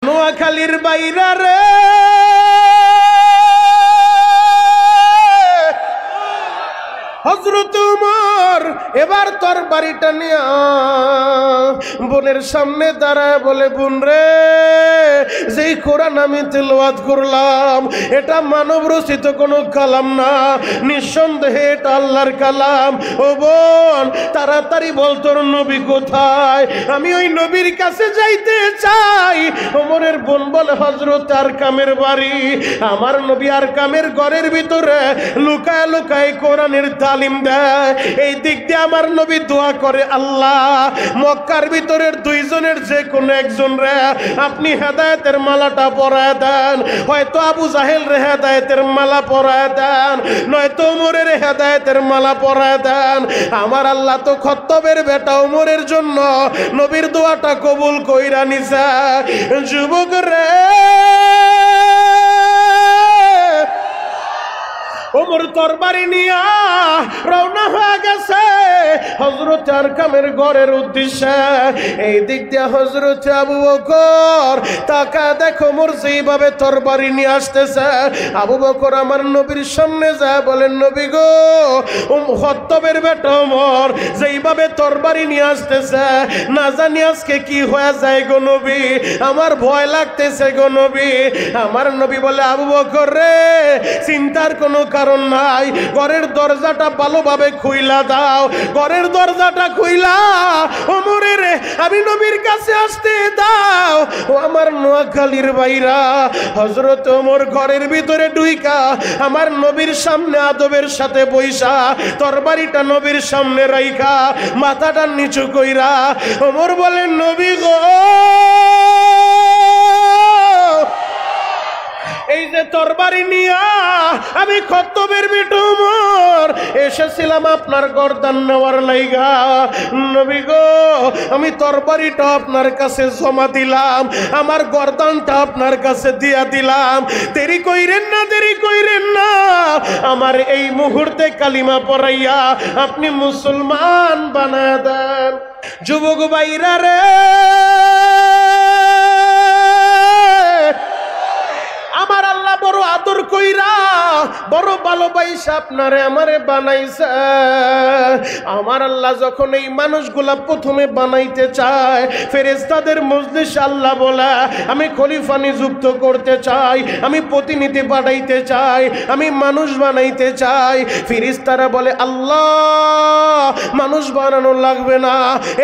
নোয়াখালীর বাইরা রে হযরত ওমর এবার তরবারিটা নিয়ে বোনের সামনে দাঁড়ায় বলে, বোন রে, যেই কোরআন আমি তেলাওয়াত করলাম এটা মানব রচিত কোনো কালাম না, নিঃসন্দেহে এটা আল্লাহর কালাম। ও বোন, তাড়াতাড়ি বল তোর নবী কোথায়, আমি ওই নবীর কাছে যাইতে চাই। ওমরের বোন বলে, হযরত আরকামের বাড়ি। আমার নবী আরকামের ঘরের ভিতরে লুকায় লুকায় কোরআনের তালিম দেয়। এই দিক দিয়ে আমার নবী দোয়া করে, আল্লাহ মক্কার ভিতরের দুইজনের যে কোনো একজন রে আপনি হেদায়েতের মালাটা পরায় দেন। হয়তো আবু জাহেল রে হেদায়েতের মালা পরায় দেন, নয়তো ওমরের হেদায়েতের মালা পরায় দেন। আমার আল্লাহ তো খত্তবের বেটা ওমরের জন্য নবীর দোয়াটা কবুল কইরা নিছে। যুবক রে, ওমর তরবারি নিয়া রওনা হয়ে গেছে হযরত আরকামের ঘরের উদ্দেশ্যে। এই দিক দিয়ে হযরত আবু বকর তাকা দেখো, ওমর যেইভাবে তরবারি নিয়ে আসতেছে, আবু বকর আমার নবীর সামনে যায় বলেন, নবী গো, খত্তবের বেটা ওমর যেইভাবে তরবারি নিয়ে আসতেছে, না জানি আজকে কি হয়ে যায় গো নবী, আমার ভয় লাগতেছে গো নবী। আমার নবী বলে, আবু বকর রে, চিন্তার কোনো কারণ নাই, ঘরের দরজাটা ভালোভাবে খুইলা দাও, ঘরের দরজাটা খুইলা ওমরের আমি নবীর কাছে আসতে দাও। ও আমার নোয়াখালীর বাইরা, হযরত ওমর ঘরের ভিতরে ঢুইকা আমার নবীর সামনে আদবের সাথে বইসা তরবারিটা নবীর সামনে রাইখা মাথাটা নিচু কইরা ওমর বলেন, নবী গো, এই যে তরবারি নিয়া আমি খত্তবের বেটা ওমর এসেছিলাম আপনার গর্দান নেওয়ার লাইগা। নবী গো, আমি তরবারিটা আপনার কাছে জমা দিলাম, আমার গর্দানটা আপনার কাছে দিয়া দিলাম। দেরি কইরেন না, দেরি কইরেন না, আমার এই মুহূর্তে কালিমা পড়াইয়া আপনি মুসলমান বানায় দেন। যুবক ভাইরা রে, আমার আল্লাহ বড় আদর কইরা বড় ভালোবাসা আপনারে আমারে বানাইছে। আমার আল্লাহ যখন এই মানুষগুলা প্রথমে বানাইতে চায়, ফেরেশতাদের মজলিস আল্লাহ বলে, আমি খলিফা নিযুক্ত করতে চাই, আমি প্রতিনিধি পাঠাইতে চাই, আমি মানুষ বানাইতে চাই। ফেরেশতারা বলে, আল্লাহ মানুষ বানানো লাগবে না,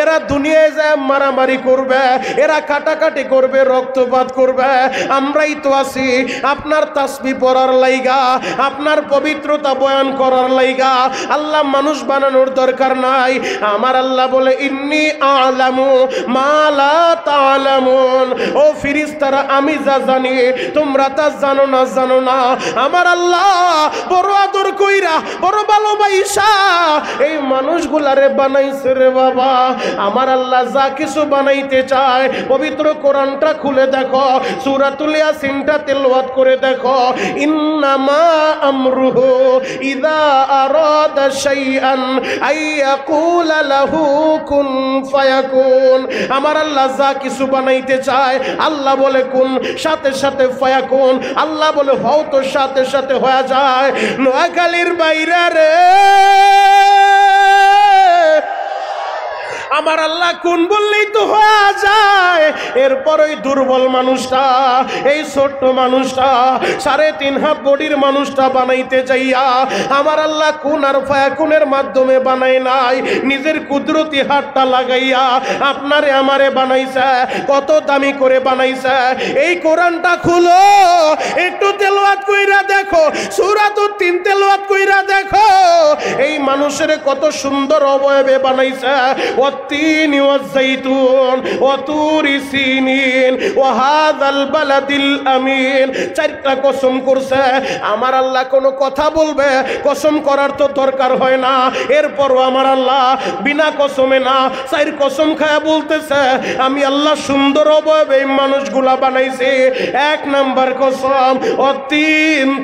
এরা দুনিয়ায় যায় মারামারি করবে, এরা কাটাকাটি করবে, রক্তপাত করবে, আমরাই তো আছি আপনার তাসবিহ পড়ার লাইগা, আপনার পবিত্রতা বয়ান করার লাইগা। আল্লাহ মানুষ বানানোর দরকার নাই। আমার আল্লাহ বলে, ইন্নী আ'লামু মা লা তা'লামুন। ও ফেরেশতারা, আমি যা জানি তোমরা তা জানো না, জানো না। আমার আল্লাহ বড় আদর কইরা বড় ভালোবাসা এই মানুষগুলারে বানাইছে রে বাবা। আমার আল্লাহ যা কিছু বানাইতে চায়, পবিত্র কোরআনটা খুলে দেখো, সূরাতুল ইয়াসিনটা তেলাওয়াত করে দেখো, ইন্নামা আমরুহু ইযা আরাদা শাইআন আইয়াকুলা লাহু কুন ফায়াকুন। আমার আল্লাহ যা কিছু বানাইতে চায়, আল্লাহ বলে কুন, সাথে সাথে ফায়াকুন, আল্লাহ বলে হও, তো সাথে সাথে হয়ে যায়। নোয়াখালীর বাইরে রে, আমার আল্লাহ কোন বললেই তো হয়ে যায়। এরপর ওই দুর্বল মানুষটা, এই ছোট্ট মানুষটা, 3.5 হাত বডির মানুষটা বানাইতে যাইয়া আমার আল্লাহ কোন আর ফায়াকুনের মাধ্যমে বানাই নাই, নিজের কুদরতি হাতটা লাগাইয়া আপনারে আমারে বানাইছে। কত দামি করে বানাইছে। এই কোরআনটা খুলো, একটু তেলাওয়াত কইরা দেখো, সূরাতুত 3 তেলাওয়াত কইরা দেখো, এই মানুষের কত সুন্দর অবয়বে বানাইছে। والتين والزيتون وطور سينين وهذا البلد الأمين। 4টা কসম করছে। আমার আল্লাহ কোনো কথা বলবে, কসম করার তো দরকার হয় না। এরপরও আমার আল্লাহ বিনা কসমে না, 4 কসম খায়া বলতেছে, আমি আল্লাহ সুন্দর অবয়বে এই মানুষগুলা বানাইছি। 1 নাম্বার কসম, ও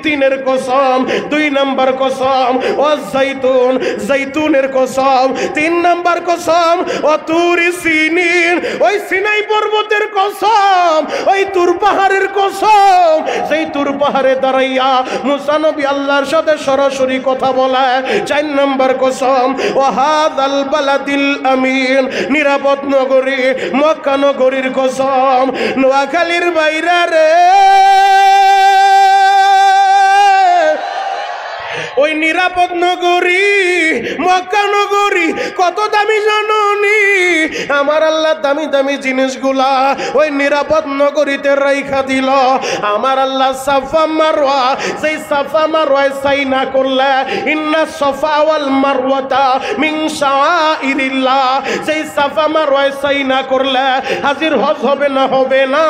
তিনের কসম। 2 নাম্বার কসম, ও জাইতুন, জাইতুনের কসম। 3 নাম্বার কসম, ও তুর সিনিন, ওই সিনাই পর্বতের কসম। ওই তুর পাহাড়ের কসম, যেই তুর পাহাড়ে দাঁড়াইয়া মুসা নবী আল্লাহর সাথে সরাসরি কথা বলে। 4 নম্বর কসম, ওয়াহাদাল বালাদিল আমিন, নিরাপদ নগরী মক্কা নগরীর কসম। নোয়াখালীর বাইরে রে ওই নিরাপদ নগরী মক্কা নগরী কত দামি জানোনি? আমার আল্লাহ দামি দামি জিনিসগুলা ওই নিরাপদ নগরীতে রাইখা দিল। আমার আল্লাহ সাফা মারওয়া, সেই সাফা মারওয়ায় সাই না করলে, ইন্না সাফা ওয়াল মারওয়াতা মিন শাআইরিল্লাহ, সেই সাফা মারওয়ায় সাই না করলে হাজির হজ হবে না, হবে না।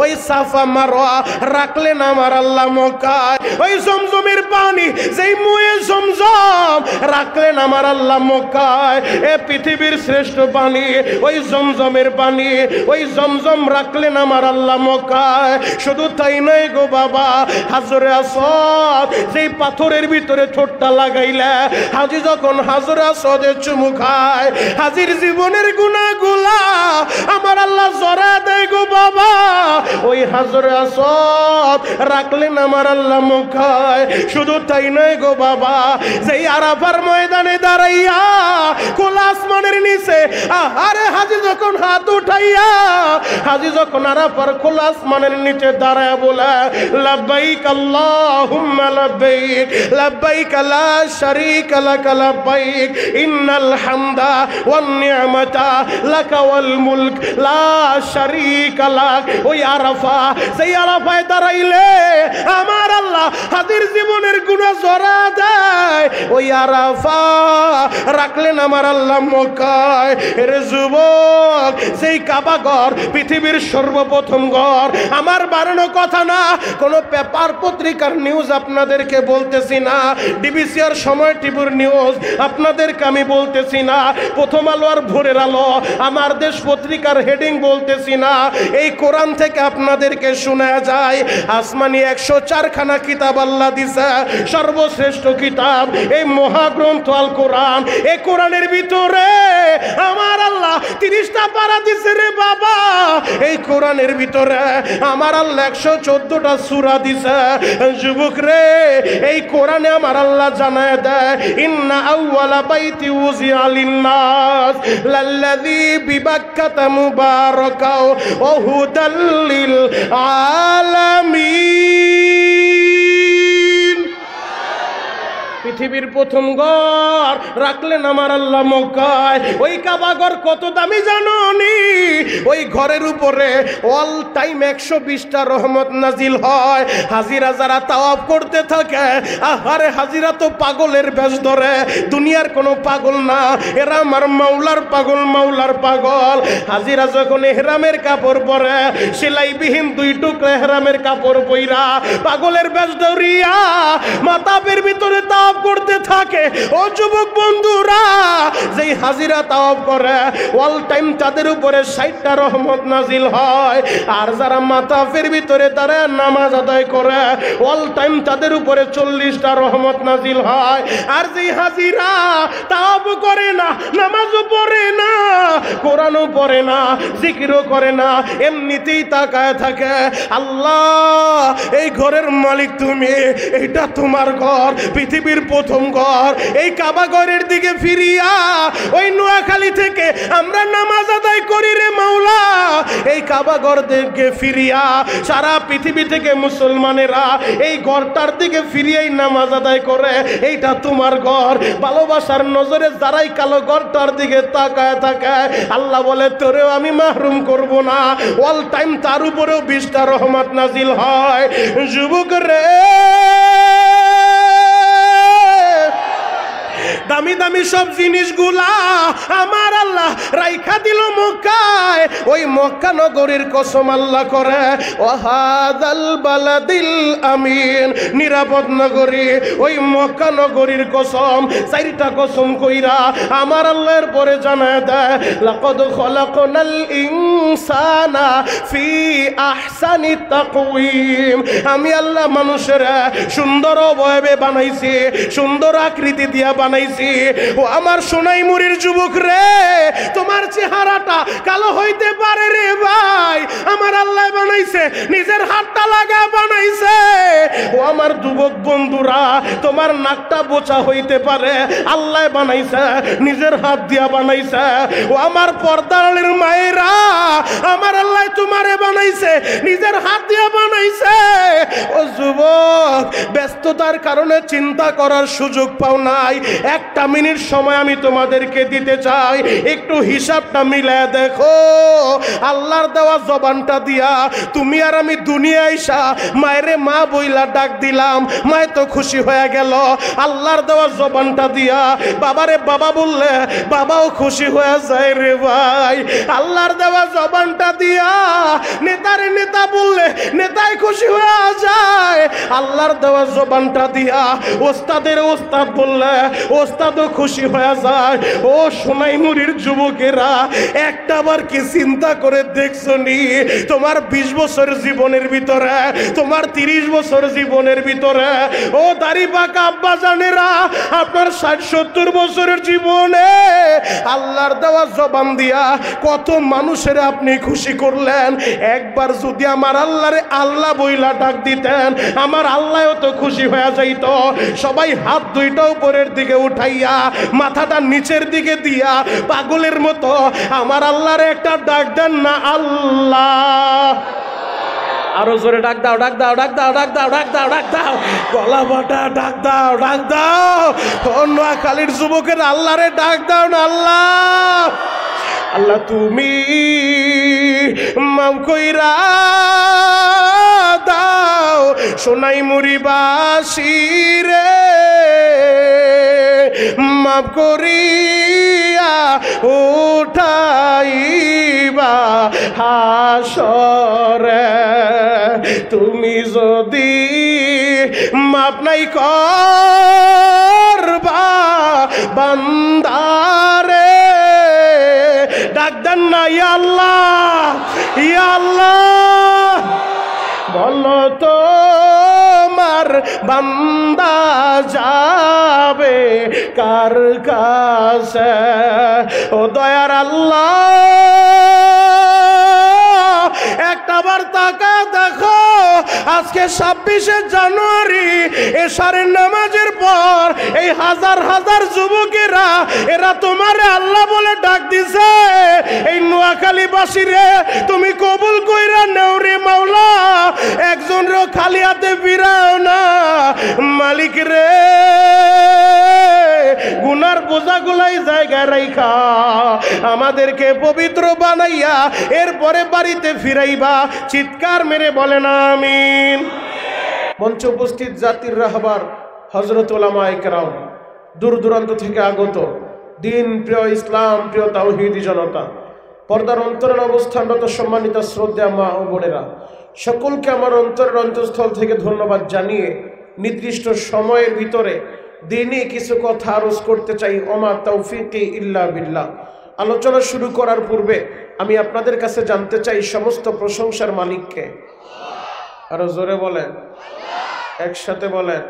ওই সাফা মারওয়া রাখলেন আমার আল্লাহ মক্কায়। ওই জমজমের পানি, যেই মুয়ে জমজম রাখলেন আমার আল্লাহ মক্কায়। এ পৃথিবীর শ্রেষ্ঠ পানি ওই জমজমের পানি, ওই জমজম রাখলেন আমার আল্লাহ মক্কায়। শুধু তাই নয় গো বাবা, হাজরে আসওয়াদ, যেই পাথরের ভিতরে ঠোঁটটা লাগাইলে হাজি যখন হাজরে আসওয়াদে চুমু খায়, হাজির জীবনের গুনাহগুলা আমার আল্লাহ জরা দেয় গো বাবা। ওই হাজরে আসওয়াদ রাখলেন আমার আল্লাহ মক্কায়। শুধু তাই নয় গো বাবা, যেই আরাফার ময়দানে দাঁড়াইয়া খোলা আসমানের নিচে আরে হাজি যখন হাত উঠাইয়া, হাজি যখন আরাফার খোলা আসমানের নিচে দাঁড়ায় বলে লাব্বাইক আল্লাহুম্মা লাব্বাইক, লাব্বাইক লা শারীকা লাক লাব্বাইক, ইন্নাল হামদা ওয়ান নি'মাতা লাকা ওয়াল মুলক লা শারীকা লাক। ওই আরাফা, সেই আরাফায় দাঁড়াইলে আমার আল্লাহ হাজির জীবনের গুনাহ জরা দেয়। ওই আরাফা রাখলেন আমার আল্লাহ মক্কায়। রে যুবক, সেই কাবা ঘর পৃথিবীর সর্বপ্রথম ঘর। আমার বানানো কথা না, কোনো পেপার পত্রিকার নিউজ আপনাদেরকে বলতেছি না, ডিবিসিআর সময় টিভির নিউজ আপনাদেরকে আমি বলতেছি না, প্রথম আলো আর ভোরের আলো আমার দেশ পত্রিকার হেডিং বলতেছি না। এই কোরআন থেকে আপনাদেরকে শোনা যায়। আসমানি 104 খানা কিতাব আল্লাহ দিছে, সর্বশ্রেষ্ঠ কিতাব এই মহাগ্রন্থ আল কোরআন। এই কোরআনের ভিতরে আমার আল্লাহ 30টা পারা দিছে রে বাবা। এই কোরআনের ভিতরে আমার আল্লাহ 114টা সূরা দিছে। যুবক রে, এই কোরআনে আমার আল্লাহ জানায় দেয়, ইন্না আউওয়ালা বাইতি উযিআ লিন-নাস লাল্লাযী বিবাক্কাতা মুবারাকা ওয়া হুদাল লিল আলামিন। পৃথিবীর প্রথম ঘর রাখলেন আমার আল্লাহ মক্কায়। ওই কাবা ঘর কত দামি জানোনি? ওই ঘরের উপরে অল টাইম 120টা রহমত নাজিল হয়। হাজিরা যারা তাওয়াফ করতে থাকে, আহারে হাজিরা তো পাগলের বেশ ধরে, দুনিয়ার কোনো পাগল না, এরা আমার মাওলার পাগল, মাওলার পাগল। হাজিরা যখন ইহরামের কাপড় পরে, সেলাইবিহীন 2 টুকরা ইহরামের কাপড় পইরা পাগলের বেশ ধরিয়া মাতাবের ভিতরে তাওয়াফ করতে থাকে। ও যুবক বন্ধুরা, যেই হাজিরা তাওয়াফ করে অল টাইম তাদের উপরে 60টা রহমত নাজিল হয়। আর যারা মাতাফের ভিতরে তারা নামাজ আদায় করে অল টাইম তাদের উপরে 40টা রহমত নাজিল হয়। আর যেই হাজিরা তাওয়াফ করে না, নামাজও পড়ে না, কোরআনও পড়ে না, জিকিরও করে না, এমনিতেই তাকায় থাকে, আল্লাহ এই ঘরের মালিক তুমি, এইটা তোমার ঘর, পৃথিবীর প্রথম ঘর। এই কাবা ঘরের দিকে ফিরিয়া ওই নোয়াখালী থেকে আমরা নামাজ আদায় করি রে মাওলা। এই কাবা ঘর দিকে ফিরিয়া সারা পৃথিবী থেকে মুসলমানেরা এই ঘরটার দিকে ফিরিয়েই নামাজ আদায় করে। এইটা তোমার ঘর। ভালোবাসার নজরে যারাই কালো ঘরটার দিকে তাকায় থাকে, আল্লাহ বলে তোরেও আমি মাহরুম করব না। অল টাইম তার উপরেও 20টা রহমত নাজিল হয়। যুবক রে, দামি দামি সব জিনিসগুলা আমার আল্লাহ রাইখা দিল মক্কায়। ওই মক্কা নগরীর কসম আল্লাহ করে, ওয়াহাদাল বালাদিল আমিন, নিরাপদ নগরী। ওই মক্কা নগরীর কসম, 4টা কসম কইরা আমার আল্লাহর পরে জানায় দেয়, লাকাদ খলাকনাল ইনসানা ফি আহসানি তাকওয়িম। আমি আল্লাহ মানুষের সুন্দর অবয়বে বানাইছি, সুন্দর আকৃতি দিয়া বানাই বানাইছি। ও আমার সোনাইমুড়ির যুবক রে, তোমার চেহারাটা কালো হইতে পারে রে ভাই, আমার আল্লাহ বানাইছে, নিজের হাতটা লাগা বানাইছে। ও আমার যুবক বন্ধুরা, তোমার নাকটা বোচা হইতে পারে, আল্লাহ বানাইছে, নিজের হাত দিয়া বানাইছে। ও আমার পর্দার মায়েরা, আমার আল্লাহ তোমারে বানাইছে, নিজের হাত দিয়া বানাইছে। ও যুবক, ব্যস্ততার কারণে চিন্তা করার সুযোগ পাও নাই, একটা মিনিট সময় আমি তোমাদেরকে দিতে চাই, একটু হিসাবটা মিলায় দেখো। আল্লাহর দেওয়া জবানটা দিয়া তুমি আর আমি দুনিয়া আইসা মায়েরে মা বইলা ডাক দিলাম, মায়ে তো খুশি হয়ে গেল। আল্লাহর দেওয়া জবানটা দিয়া বাবারে বাবা বললে বাবাও খুশি হয়ে যায় রে ভাই। আল্লাহর দেওয়া জবানটা দিয়া নেতারে নেতা বললে নেতাই খুশি হয়ে যায়। আল্লাহর দেওয়া জবানটা দিয়া ওস্তাদের ওস্তাদ বললে ওস্তাদও খুশি হয়ে যায়। ও সোনাইমুড়ির যুবকেরা, একটাবার কি চিন্তা করে দেখছো নি, তোমার 20 বছর জীবনের ভিতরে, তোমার 30 বছর জীবনের ভিতরে, ও দাড়ি পাকা আব্বা জানেরা, আপনার 60-70 বছরের জীবনে আল্লাহর দেওয়া জবান দিয়া কত মানুষের আপনি খুশি করলেন। একবার যদি আমার আল্লাহরে আল্লাহ বইলা ডাক দিতেন, আমার আল্লাহও তো খুশি হয়ে যাইত। সবাই হাত দুইটা উপরের দিকে উঠাইয়া মাথাটা নিচের দিকে দিয়া পাগলের মতো আমার আল্লাহরে একটা ডাক দেন না, আল্লাহ। আরো জোরে ডাক দাও, ডাক দাও, ডাক দাও, ডাক দাও, ডাক দাও, ডাক দাও, গলা বাটা ডাক দাও, ডাক দাও। নোয়াখালীর যুবকের আল্লাহরে ডাক দাও না, আল্লাহ। আল্লাহ তুমি মাফ কইরা দাও সোনাইমুড়িবাসী রে, মাফ করিয়া উঠাইবা হাসরে। তুমি যদি মাপ নাই করবা বান্দারে, ডাক দেন না ইয়া আল্লাহ, ইয়া আল্লাহ। বলো তোমার বান্দা যাবে কার কাছে, ও দয়ার আল্লাহ। একটাবার তাকা দেখো, আজকে 26শে জানুয়ারি এশারের নামাজের পর এই হাজার হাজার যুবকেরা এরা তোমারে আল্লাহ বলে ডাক দিছে। এই নোয়াখালীবাসী রে, তুমি কবুল কইরা নেও রে মাওলা, একজনও খালি হাতে ফিরাও না মালিক রে। গুনার বোঝাগুলাই জায়গায় রাইখা আমাদেরকে পবিত্র বানাইয়া এরপরে বাড়িতে ফিরাইবা। চিৎকার মেরে বলেন আমিন। মঞ্চে উপস্থিত জাতির রাহবার হযরত উলামায়ে কেরাম, দূর দূরান্ত থেকে আগত দিন প্রিয় ইসলাম প্রিয় তাওহীদি জনতা, পর্দার অন্তরের অবস্থানরত সম্মানিত শ্রদ্ধা মা ও বোনেরা, সকলকে আমার অন্তরের অন্তঃস্থল থেকে ধন্যবাদ জানিয়ে নির্দিষ্ট সময়ের ভিতরে দিনে কিছু কথা আরজ করতে চাই। ওমা তাওফিকি ইল্লা বিল্লাহ। আলোচনা শুরু করার পূর্বে আমি আপনাদের কাছে জানতে চাই, সমস্ত প্রশংসার মালিককে। আরো জোরে বলেন, একসাথে বলেন।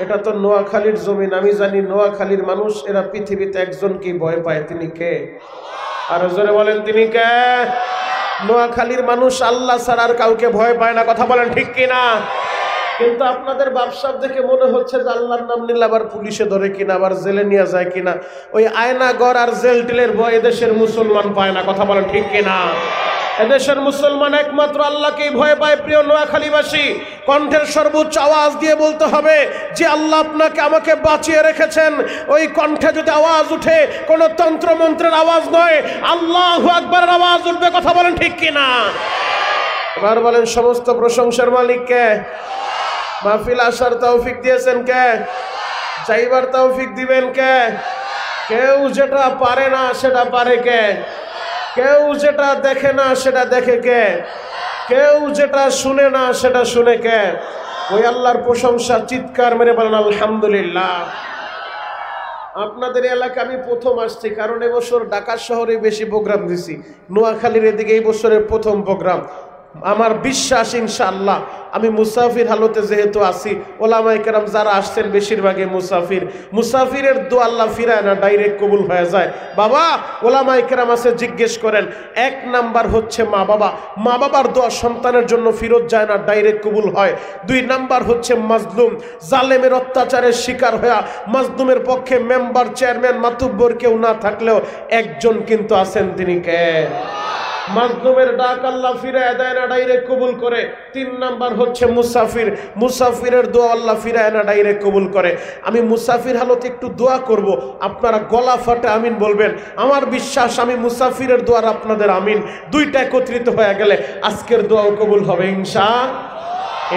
এটা তো নোয়াখালীর জমিন, আমি জানি নোয়াখালীর মানুষ এরা পৃথিবীতে একজনকেই ভয় পায়, তিনি কে? আরো জোরে বলেন, তিনি কে? নোয়াখালীর মানুষ আল্লাহ ছাড়া আর কাউকে ভয় পায় না, কথা বলেন ঠিক কিনা? কিন্তু আপনাদের ব্যবসার দেখে মনে হচ্ছে যে আল্লাহর নাম নিলে আবার পুলিশে ধরে কিনা, আবার জেলে নিয়ে যায় কিনা। ওই আয়নাগর আর জেল টিলের ভয় এদেশের মুসলমান পায় না, কথা বলেন ঠিক কিনা? এদেশের মুসলমান একমাত্র আল্লাহকেই ভয় পায়। প্রিয় নোয়াখালীবাসী, কণ্ঠের সর্বোচ্চ আওয়াজ দিয়ে বলতে হবে যে আল্লাহ আপনাকে আমাকে বাঁচিয়ে রেখেছেন। ওই কণ্ঠে যদি আওয়াজ উঠে, কোনো তন্ত্রমন্ত্রের আওয়াজ নয়, আল্লাহু আকবারের আওয়াজ উঠবে, কথা বলেন ঠিক কিনা? এবার বলেন, সমস্ত প্রশংসার মালিক কে? মাহফিল আসার তৌফিক দিয়েছেন কে? যাইবার তৌফিক দিবেন কে? কেউ যেটা পারে না সেটা পারে কে? কেউ যেটা দেখে না সেটা দেখে কে? কেউ যেটা শুনে না সেটা শুনে কে? ওই আল্লাহর প্রশংসা। চিৎকার মেরে বলেন আলহামদুলিল্লাহ। আপনাদের এলাকা আমি প্রথম আসছি, কারণ এবছর ঢাকা শহরে বেশি প্রোগ্রাম দিছি, নোয়াখালীর এদিকে এই বছরের প্রথম প্রোগ্রাম। আমার বিশ্বাস ইনশাআল্লাহ আমি মুসাফির হালতে যেহেতু আছি, ওলামায়ে কেরাম যারা আসছেন বেশিরভাগই মুসাফিরের দোয়া আল্লাহ ফিরায় না, ডাইরেক্ট কবুল হয়ে যায়। বাবা, ওলামায়ে কেরাম আছে, জিজ্ঞেস করেন। 1 নাম্বার হচ্ছে মা বাবার দোয়া সন্তানের জন্য ফিরত যায় না, ডাইরেক্ট কবুল হয়। 2 নাম্বার হচ্ছে মাজলুম, জালেমের অত্যাচারের শিকার হয়ে মাজলুমের পক্ষে মেম্বার, চেয়ারম্যান, মাতুব্বর কেউ না থাকলেও একজন কিন্তু আছেন, তিনি কে? মাজলুমের ডাক আল্লাহ ফিরায় দেয় না, ডাইরেক্ট কবুল করে। 3 নাম্বার হচ্ছে মুসাফিরের দোয়া আল্লাহ ফিরায় না, ডাইরেক্ট কবুল করে। আমি মুসাফির হালতে একটু দোয়া করব, আপনারা গলা ফাটে আমিন বলবেন। আমার বিশ্বাস আমি মুসাফিরের দোয়ার আপনাদের আমিন, 2টা একত্রিত হয়ে গেলে আজকের দোয়াও কবুল হবে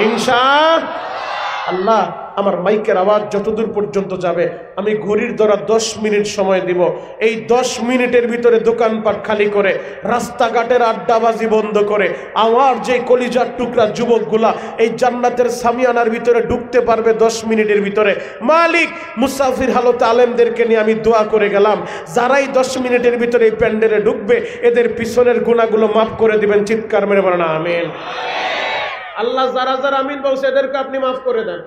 ইনশাআল্লাহ। আমার মাইকের আওয়াজ যতদূর পর্যন্ত যাবে আমি ঘড়ির দ্বারা 10 মিনিট সময় দিব। এই 10 মিনিটের ভিতরে দোকানপাট খালি করে, রাস্তাঘাটের আড্ডাবাজি বন্ধ করে আমার যে কলিজার টুকরা যুবকগুলা এই জান্নাতের সামিয়ানার ভিতরে ঢুকতে পারবে 10 মিনিটের ভিতরে। মালিক, মুসাফির হালতে আলেমদেরকে নিয়ে আমি দোয়া করে গেলাম, যারাই 10 মিনিটের ভিতরে এই প্যান্ডেলে ঢুকবে এদের পিছনের গুনাহগুলো মাফ করে দিবেন। চিৎকার মেরে বলেন আমিন। আল্লাহ যারা যারা আমিন বলছে এদেরকে আপনি মাফ করে দেন।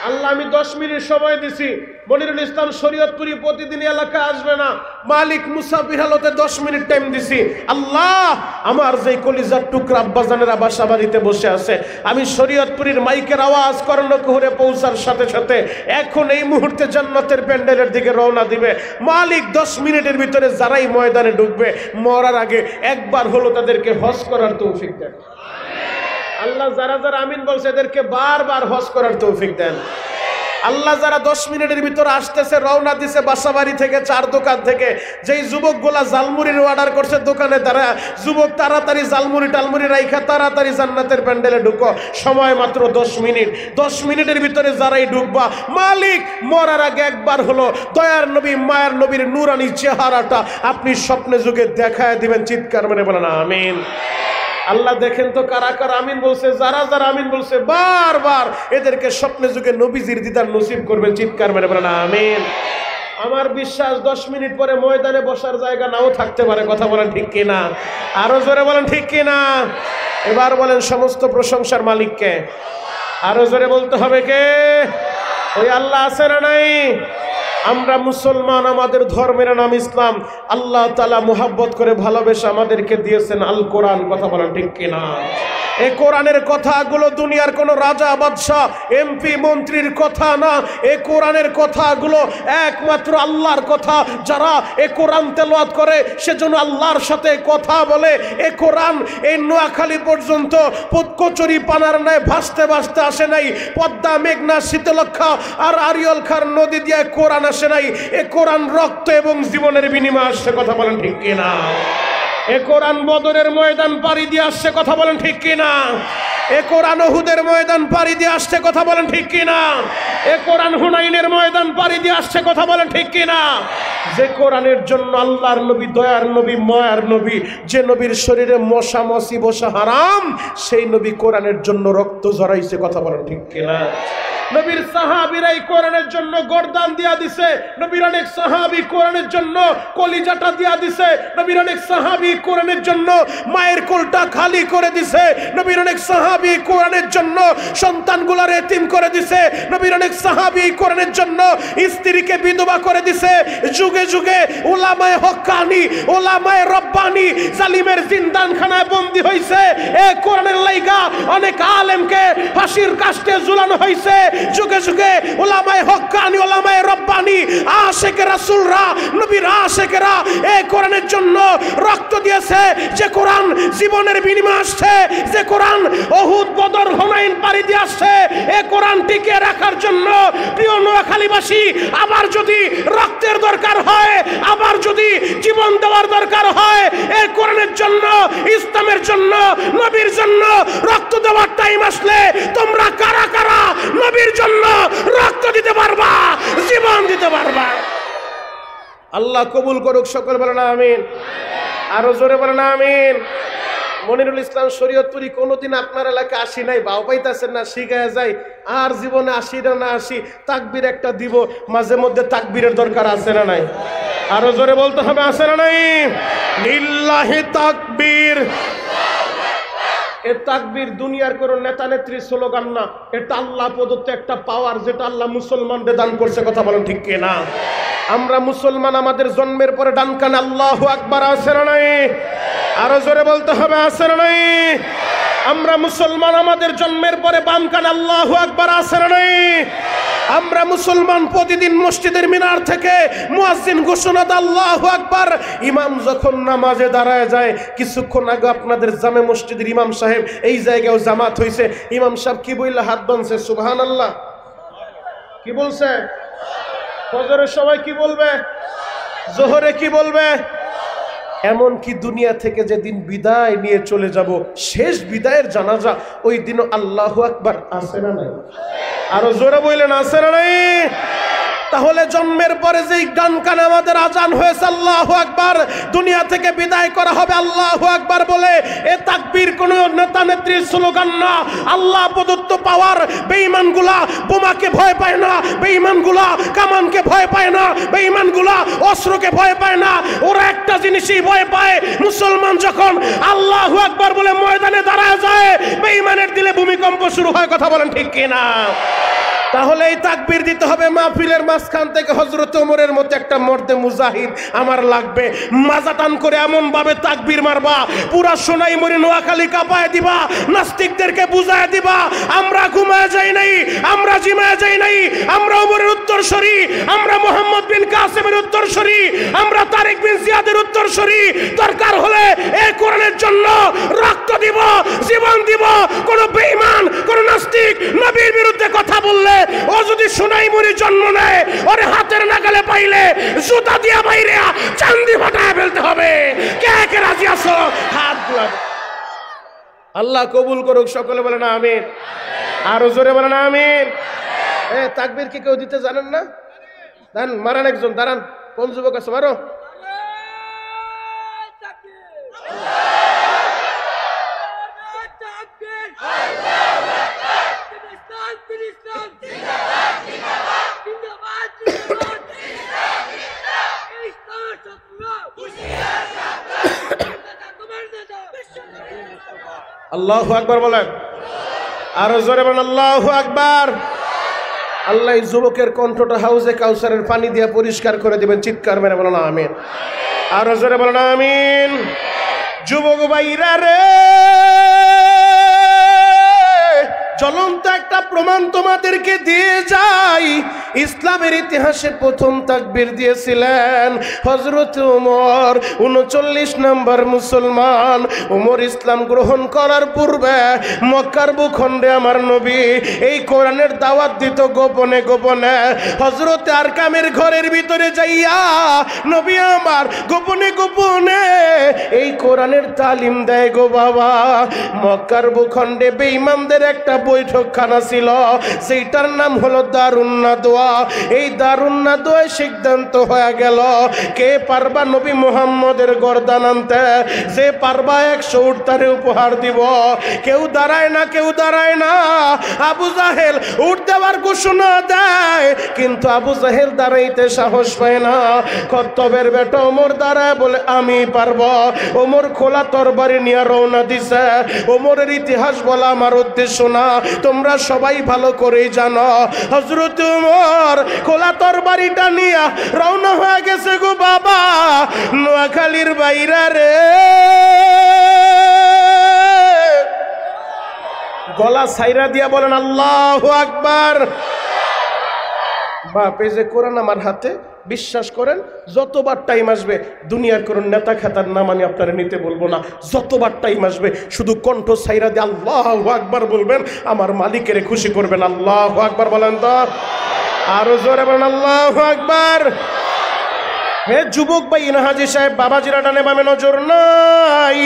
আল্লাহ, আমি 10 মিনিট সময় দিছি, মনিরুল ইসলাম শরীয়তপুরি প্রতিদিন এলাকা আসবে না, মালিক মুসাফির হালতে 10 মিনিট টাইম দিছি। আল্লাহ, আমার যে কলিজার টুকরা আব্বাজানেরা বাসা বাড়িতে বসে আছে, আমি শরীয়তপুরীর মাইকের আওয়াজ কর্ণকুহরে পৌঁছার সাথে সাথে এখন এই মুহূর্তে জান্নাতের প্যান্ডেলের দিকে রওনা দিবে। মালিক 10 মিনিটের ভিতরে যারাই ময়দানে ঢুকবে মরার আগে একবার হলো তাদেরকে হজ করার তৌফিক দেন। আল্লাহ, যারা যারা আমিন বলছে এদেরকে বারবার হজ করার তৌফিক দেন। আল্লাহ, যারা 10 মিনিটের ভিতরে আসতেছে, রওনা দিছে বাসাবাড়ি থেকে, 4 দোকান থেকে, যেই যুবকগুলা জালমুড়ির অর্ডার করছে দোকানে, তারা যুবক তাড়াতাড়ি জালমুড়ি টালমুড়ি রাইখা তাড়াতাড়ি জান্নাতের প্যান্ডেলে ঢুকো, সময় মাত্র 10 মিনিট। 10 মিনিটের ভিতরে যারাই ঢুকবা মালিক মরার আগে একবার হলো দয়ার নবী মায়ের নবীর নূরানি চেহারাটা আপনি স্বপ্নে যুগে দেখায় দিবেন। চিৎকার মেরে বলেন আমিন। আল্লাহ, দেখেন তো কারা কারা আমিন বলছে। যারা যারা আমিন বলছে বারবার এদেরকে স্বপ্নে যুগে নবীজির দিদার নসিব করবেন। চিৎকার মেরে বলেন আমিন। আমার বিশ্বাস 10 মিনিট পরে ময়দানে বসার জায়গা নাও থাকতে পারে। কথা বলেন ঠিক কিনা? আরো জোরে বলেন ঠিক কিনা? এবার বলেন সমস্ত প্রশংসার মালিককে। আরো জোরে বলতে হবে কে? ওই আল্লাহ আছে না নাই? আমরা মুসলমান, আমাদের ধর্মের নাম ইসলাম। আল্লাহ তাআলা মুহাব্বত করে ভালোবেসে আমাদেরকে দিয়েছেন আল কোরআন। কথা বলেন ঠিক কিনা? এই কোরআনের কথাগুলো দুনিয়ার কোন রাজা বাদশাহ এমপি মন্ত্রীর কথা না, এই কোরআনের কথাগুলো একমাত্র আল্লাহর কথা। যারা এই কোরআন তেলাওয়াত করে সেজন্য আল্লাহর সাথে কথা বলে। এই কোরআন এই নোয়াখালী পর্যন্ত কচুরি পানার ন্যায় ভাসতে ভাসতে আসে নাই। পদ্মা, মেঘনা, শীতলক্ষা আর আরিয়াল খার নদী দিয়ে কোরআন আসে নাই। এই কোরআন রক্ত এবং জীবনের বিনিময়ে আসছে। কথা বলেন ঠিক কিনা? এ কোরআন বদরের ময়দান পাড়ি দিয়ে আসছে। কথা বলেন ঠিক কিনা? এ কোরআন উহুদের ময়দান পাড়ি দিয়ে আসছে। কথা বলেন ঠিক কিনা? এ কোরআন হুনাইনের ময়দান পাড়ি দিয়ে আসছে। কথা বলেন ঠিক কিনা? যে কোরআনের জন্য আল্লাহর নবী, দয়ার নবী, মায়ার নবী, যে নবীর শরীরে মশা মাছি বসা হারাম, সেই নবী কোরআনের জন্য রক্ত ঝরাইছে। কথা বলেন ঠিক কিনা? নবীর সাহাবীরা এই কোরআনের জন্য গর্দান দিয়া দিছে। নবীর অনেক সাহাবী কোরআনের জন্য কলিজাটা দিয়া দিছে। নবীর অনেক সাহাবী কোরআনের জন্য মায়ের কোলটা খালি করে দিছে। নবীর অনেক সাহাবী কোরআনের জন্য সন্তানগুলার এতিম করে দিছে। নবীর অনেক সাহাবী কোরআনের জন্য স্ত্রীকে বিধবা করে দিছে। যুগে যুগে উলামায়ে হক্কানি, উলামায়ে রব্বানি জালিমের জিন্দানখানায় বন্দী হইছে। এই কোরআনের লাইগা অনেক আলেমকে ফাঁসির কাস্টে ঝুলানো হইছে। যুগে যুগে উলামায়ে হক্কানি, উলামায়ে রব্বানি, আশিকে রাসূলরা, নবীর আশিকেরা এই কোরআনের জন্য রক্ত দিয়েছে। যে কোরআন জীবনের বিনিময়ে আসছে, যে কোরআন উহুদ, বদর, হুনাইন পাড়ি দিয়ে আসছে, এই কোরআন টিকিয়ে রাখার জন্য প্রিয় নোয়াখালীবাসী, আবার যদি রক্তের দরকার হয়, আবার যদি জীবন দেওয়ার দরকার হয়, এই কোরআনের জন্য, ইসলামের জন্য, নবীর জন্য রক্ত দেওয়ার টাইম আসলে তোমরা কারা কারা নবীর জন্য রক্ত দিতে পারবা, জীবন দিতে পারবা? আল্লাহ কবুল করুক। সকল বলেন আমিন। আরো জোরে বলেন আমিন। মনিরুল ইসলাম শরীয়তপুরি কোনোদিন আপনার এলাকায় আসি নাই, ভাও পাইতেছেন না, শিখায় যাই। আর জীবনে আসি না আসি, তাকবীর একটা দিব, মাঝে মধ্যে তাকবীরের দরকার আছে না নাই? আরো জোরে বলতে হবে আছে না নাই? লিল্লাহি তাকবীর। এ তাকবীর দুনিয়ার কোন নেতা নেত্রী স্লোগান না, এটা আল্লাহ প্রদত্ত একটা পাওয়ার, যেটা আল্লাহ মুসলমানদের দান করছে। কথা বলেন ঠিক কি না? আমরা মুসলমান, আমাদের জন্মের পরে ডান কানে আল্লাহু আকবার আছে না নাই? আরো জোরে বলতে হবে, আছে না নাই? আমরা মুসলমান, আমাদের জন্মের পরে বাম কানে আল্লাহু আকবার আছে না নাই? আমরা মুসলমান, প্রতিদিন মসজিদের মিনার থেকে মুয়াজ্জিন ঘোষণা দেয় আল্লাহু আকবার। ইমাম যখন নামাজে দাঁড়ায় যায়, কিছুক্ষণ আগে আপনাদের জামে মসজিদের ইমাম সাহেব এই জায়গায় জামাত হয়েছে, ইমাম সাহেব কি বললে হাত বানছে? সুবহানাল্লাহ। কি বলছে? ফজরের সময় কি বলবে? জোহরে কি বলবে? এমনকি দুনিয়া থেকে যেদিন বিদায় নিয়ে চলে যাব, শেষ বিদায়ের জানাজা, ওই দিনও আল্লাহু আকবার আছে না নাই? আরো জোরে বললেন, আছে না নাই? তাহলে জন্মের পরে যেই ডান কানে আমাদের আজান হয়েছে আল্লাহু আকবার, দুনিয়া থেকে বিদায় করা হবে আল্লাহু আকবার বলে। এ তাকবীর কোন নেতা নেত্রীর স্লোগান না, আল্লাহ প্রদত্ত পাওয়ার। বেঈমানগুলা বোমাকে ভয় পায় না, বেঈমানগুলা কামানকে ভয় পায় না, বেঈমানগুলা অস্ত্রকে ভয় পায় না। ওরা একটা জিনিসই ভয় পায়, মুসলমান যখন আল্লাহু আকবার বলে ময়দানে দাঁড়ায় যায়, বেঈমানের দিলে ভূমিকম্প শুরু হয়। কথা বলেন ঠিক কিনা? তাহলে এই তাকবীর দিতে হবে। মাহফিলের মাঝখান থেকে হযরত ওমরের মতো একটা মর্দে মুজাহিদ আমার লাগবে, মাজা টান করে এমন ভাবে তাকবীর মারবা, পুরা সোনাইমুড়ি নোয়াখালী কাঁপায় দিবা, নাস্তিকদেরকে বুঝায় দিবা আমরা ঘুমায় যাই নাই, আমরা জিমায় যাই নাই, আমরা ওমরের উত্তরসূরি, আমরা মুহাম্মদ বিন কাসিমের উত্তরসূরি, আমরা তারেক বিন জিয়াদের উত্তরসূরি। দরকার হলে এই কোরআনের জন্য রক্ত দিব, জীবন দিব। কোন বেঈমান, কোন নাস্তিক নবীর বিরুদ্ধে কথা বললে, ও যদি সোনাইমুড়ি জন্ম নেয়, ওরে হাতের নাগালে পাইলে জুতা দিয়া বাইরে চান্দি ফাটায় ফেলতে হবে। কে কে রাজি আছো? হাত দুলাবে। আল্লাহ কবুল করুক। সকলে বলেন আমিন। আরো জোরে বলেন আমিন। তাকবীর কি কেউ দিতে জানেন না? দাঁড়ান, মারান একজন, দাঁড়ান। কোন যুবক আছে? মারো। আল্লাহু আকবার বলেন। আরো জোরে বলেন আল্লাহু আকবার। আল্লাহ এই যুবকের কণ্ঠটা হাউজে কাউসারের পানি দিয়ে পরিষ্কার করে দিবেন। চিৎকার মেরে বলেন আমিন। আরো জোরে বলেন আমিন। যুবক ভাইরা রে, জ্বলন্ত একটা প্রমাণ তোমাদেরকে দিয়ে যাই। ইসলামের ইতিহাসে প্রথম তাকবীর দিয়েছিলেন হযরত ওমর, 39 নম্বর মুসলমান। ওমর ইসলাম গ্রহণ করার পূর্বে মক্কার ভূখণ্ডে আমার নবী এই কোরআনের দাওয়াত দিত গোপনে গোপনে। হযরত আরকামের ঘরের ভিতরে যাইয়া নবী আমার গোপনে গোপনে এই কোরআনের তালিম দেয় গো বাবা। মক্কার ভূখণ্ডে বেঈমানদের একটা বৈঠকখানা ছিল, সেইটার নাম হলো দারুন নাদওয়া। এই দারুন নাদওয়ায় সিদ্ধান্ত হয়ে গেল, কে পারবা নবী মুহাম্মদের গর্দান আনতে? যে পারবা 100 উট তারে উপহার দিব। কেউ দাঁড়ায় না, কেউ দাঁড়ায় না। আবু জাহেল উট দেওয়ার ঘোষণা দেয়, কিন্তু আবু জাহেল দাঁড়াইতে সাহস পায় না। খত্তবের বেটা ওমর দাঁড়ায় বলে আমি পারবো। ওমর খোলা তরবারি নিয়ে রওনা দিছে। ওমরের ইতিহাস বলা আমার উদ্দেশ্য না, তোমরা সবাই ভালো করেই জানো। হযরত ওমর খোলা তরবারিটা নিয়ে রওনা হয়ে গেছে গো বাবা নোয়াখালীর বাইরা রে। গলা ছাইরা দিয়া বলেন আল্লাহু আকবার। বাপ, এই যে কোরআন আমার হাতে, বিশ্বাস করেন যতবার টাইম আসবে, দুনিয়ার কোন নেতা খেতার নাম আমি আপনারা নিতে বলবো না। যতবার টাইম আসবে শুধু কণ্ঠ ছাইরা দিয়ে আল্লাহু আকবার বলবেন, আমার মালিকের খুশি করবেন। আল্লাহু আকবার বলেন তো, আরো জোরে বলেন আল্লাহু আকবার। হে যুবক ভাই হাজী সাহেব, বাবাজিরা ডানে বামে নজর নাই,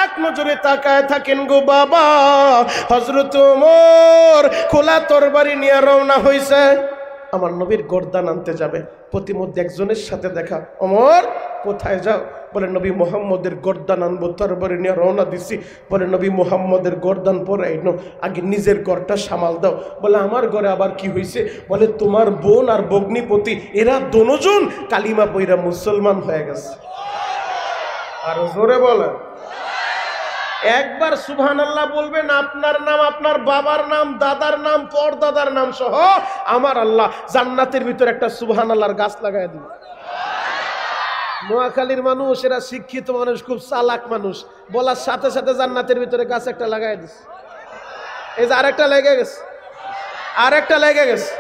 এক নজরে তাকায় থাকেন গো বাবা। হযরত ওমর খোলা তরবারি নিয়ে রওনা হইছে, আমার নবীর গর্দান আনতে যাবে। প্রতিমধ্যে একজনের সাথে দেখা। ওমর কোথায় যাও? বলে নবী মুহাম্মদের গর্দান আনবো, তরবারি নিয়ে রওনা দিছি। বলে নবী মুহাম্মদের গর্দান পরে আইনো, আগে নিজের ঘরটা সামাল দাও। বলে আমার ঘরে আবার কি হয়েছে? বলে তোমার বোন আর ভগ্নিপতি এরা দুজন কালিমা পইরা মুসলমান হয়ে গেছে। আর জোরে বলে, একবার সুবহানাল্লাহ বলবেন, আপনার নাম, আপনার বাবার নাম, দাদার নাম, পরদাদার নাম সহ আমার আল্লাহ জান্নাতের ভিতর একটা সুবহানাল্লাহর গাছ লাগায় দিবে। নোয়াখালীর মানুষ, এরা শিক্ষিত মানুষ, খুব চালাক মানুষ, বলার সাথে সাথে জান্নাতের ভিতরে গাছ একটা লাগাই দিচ্ছে। এই যে আরেকটা লেগে গেছে, আরেকটা লেগে গেছে,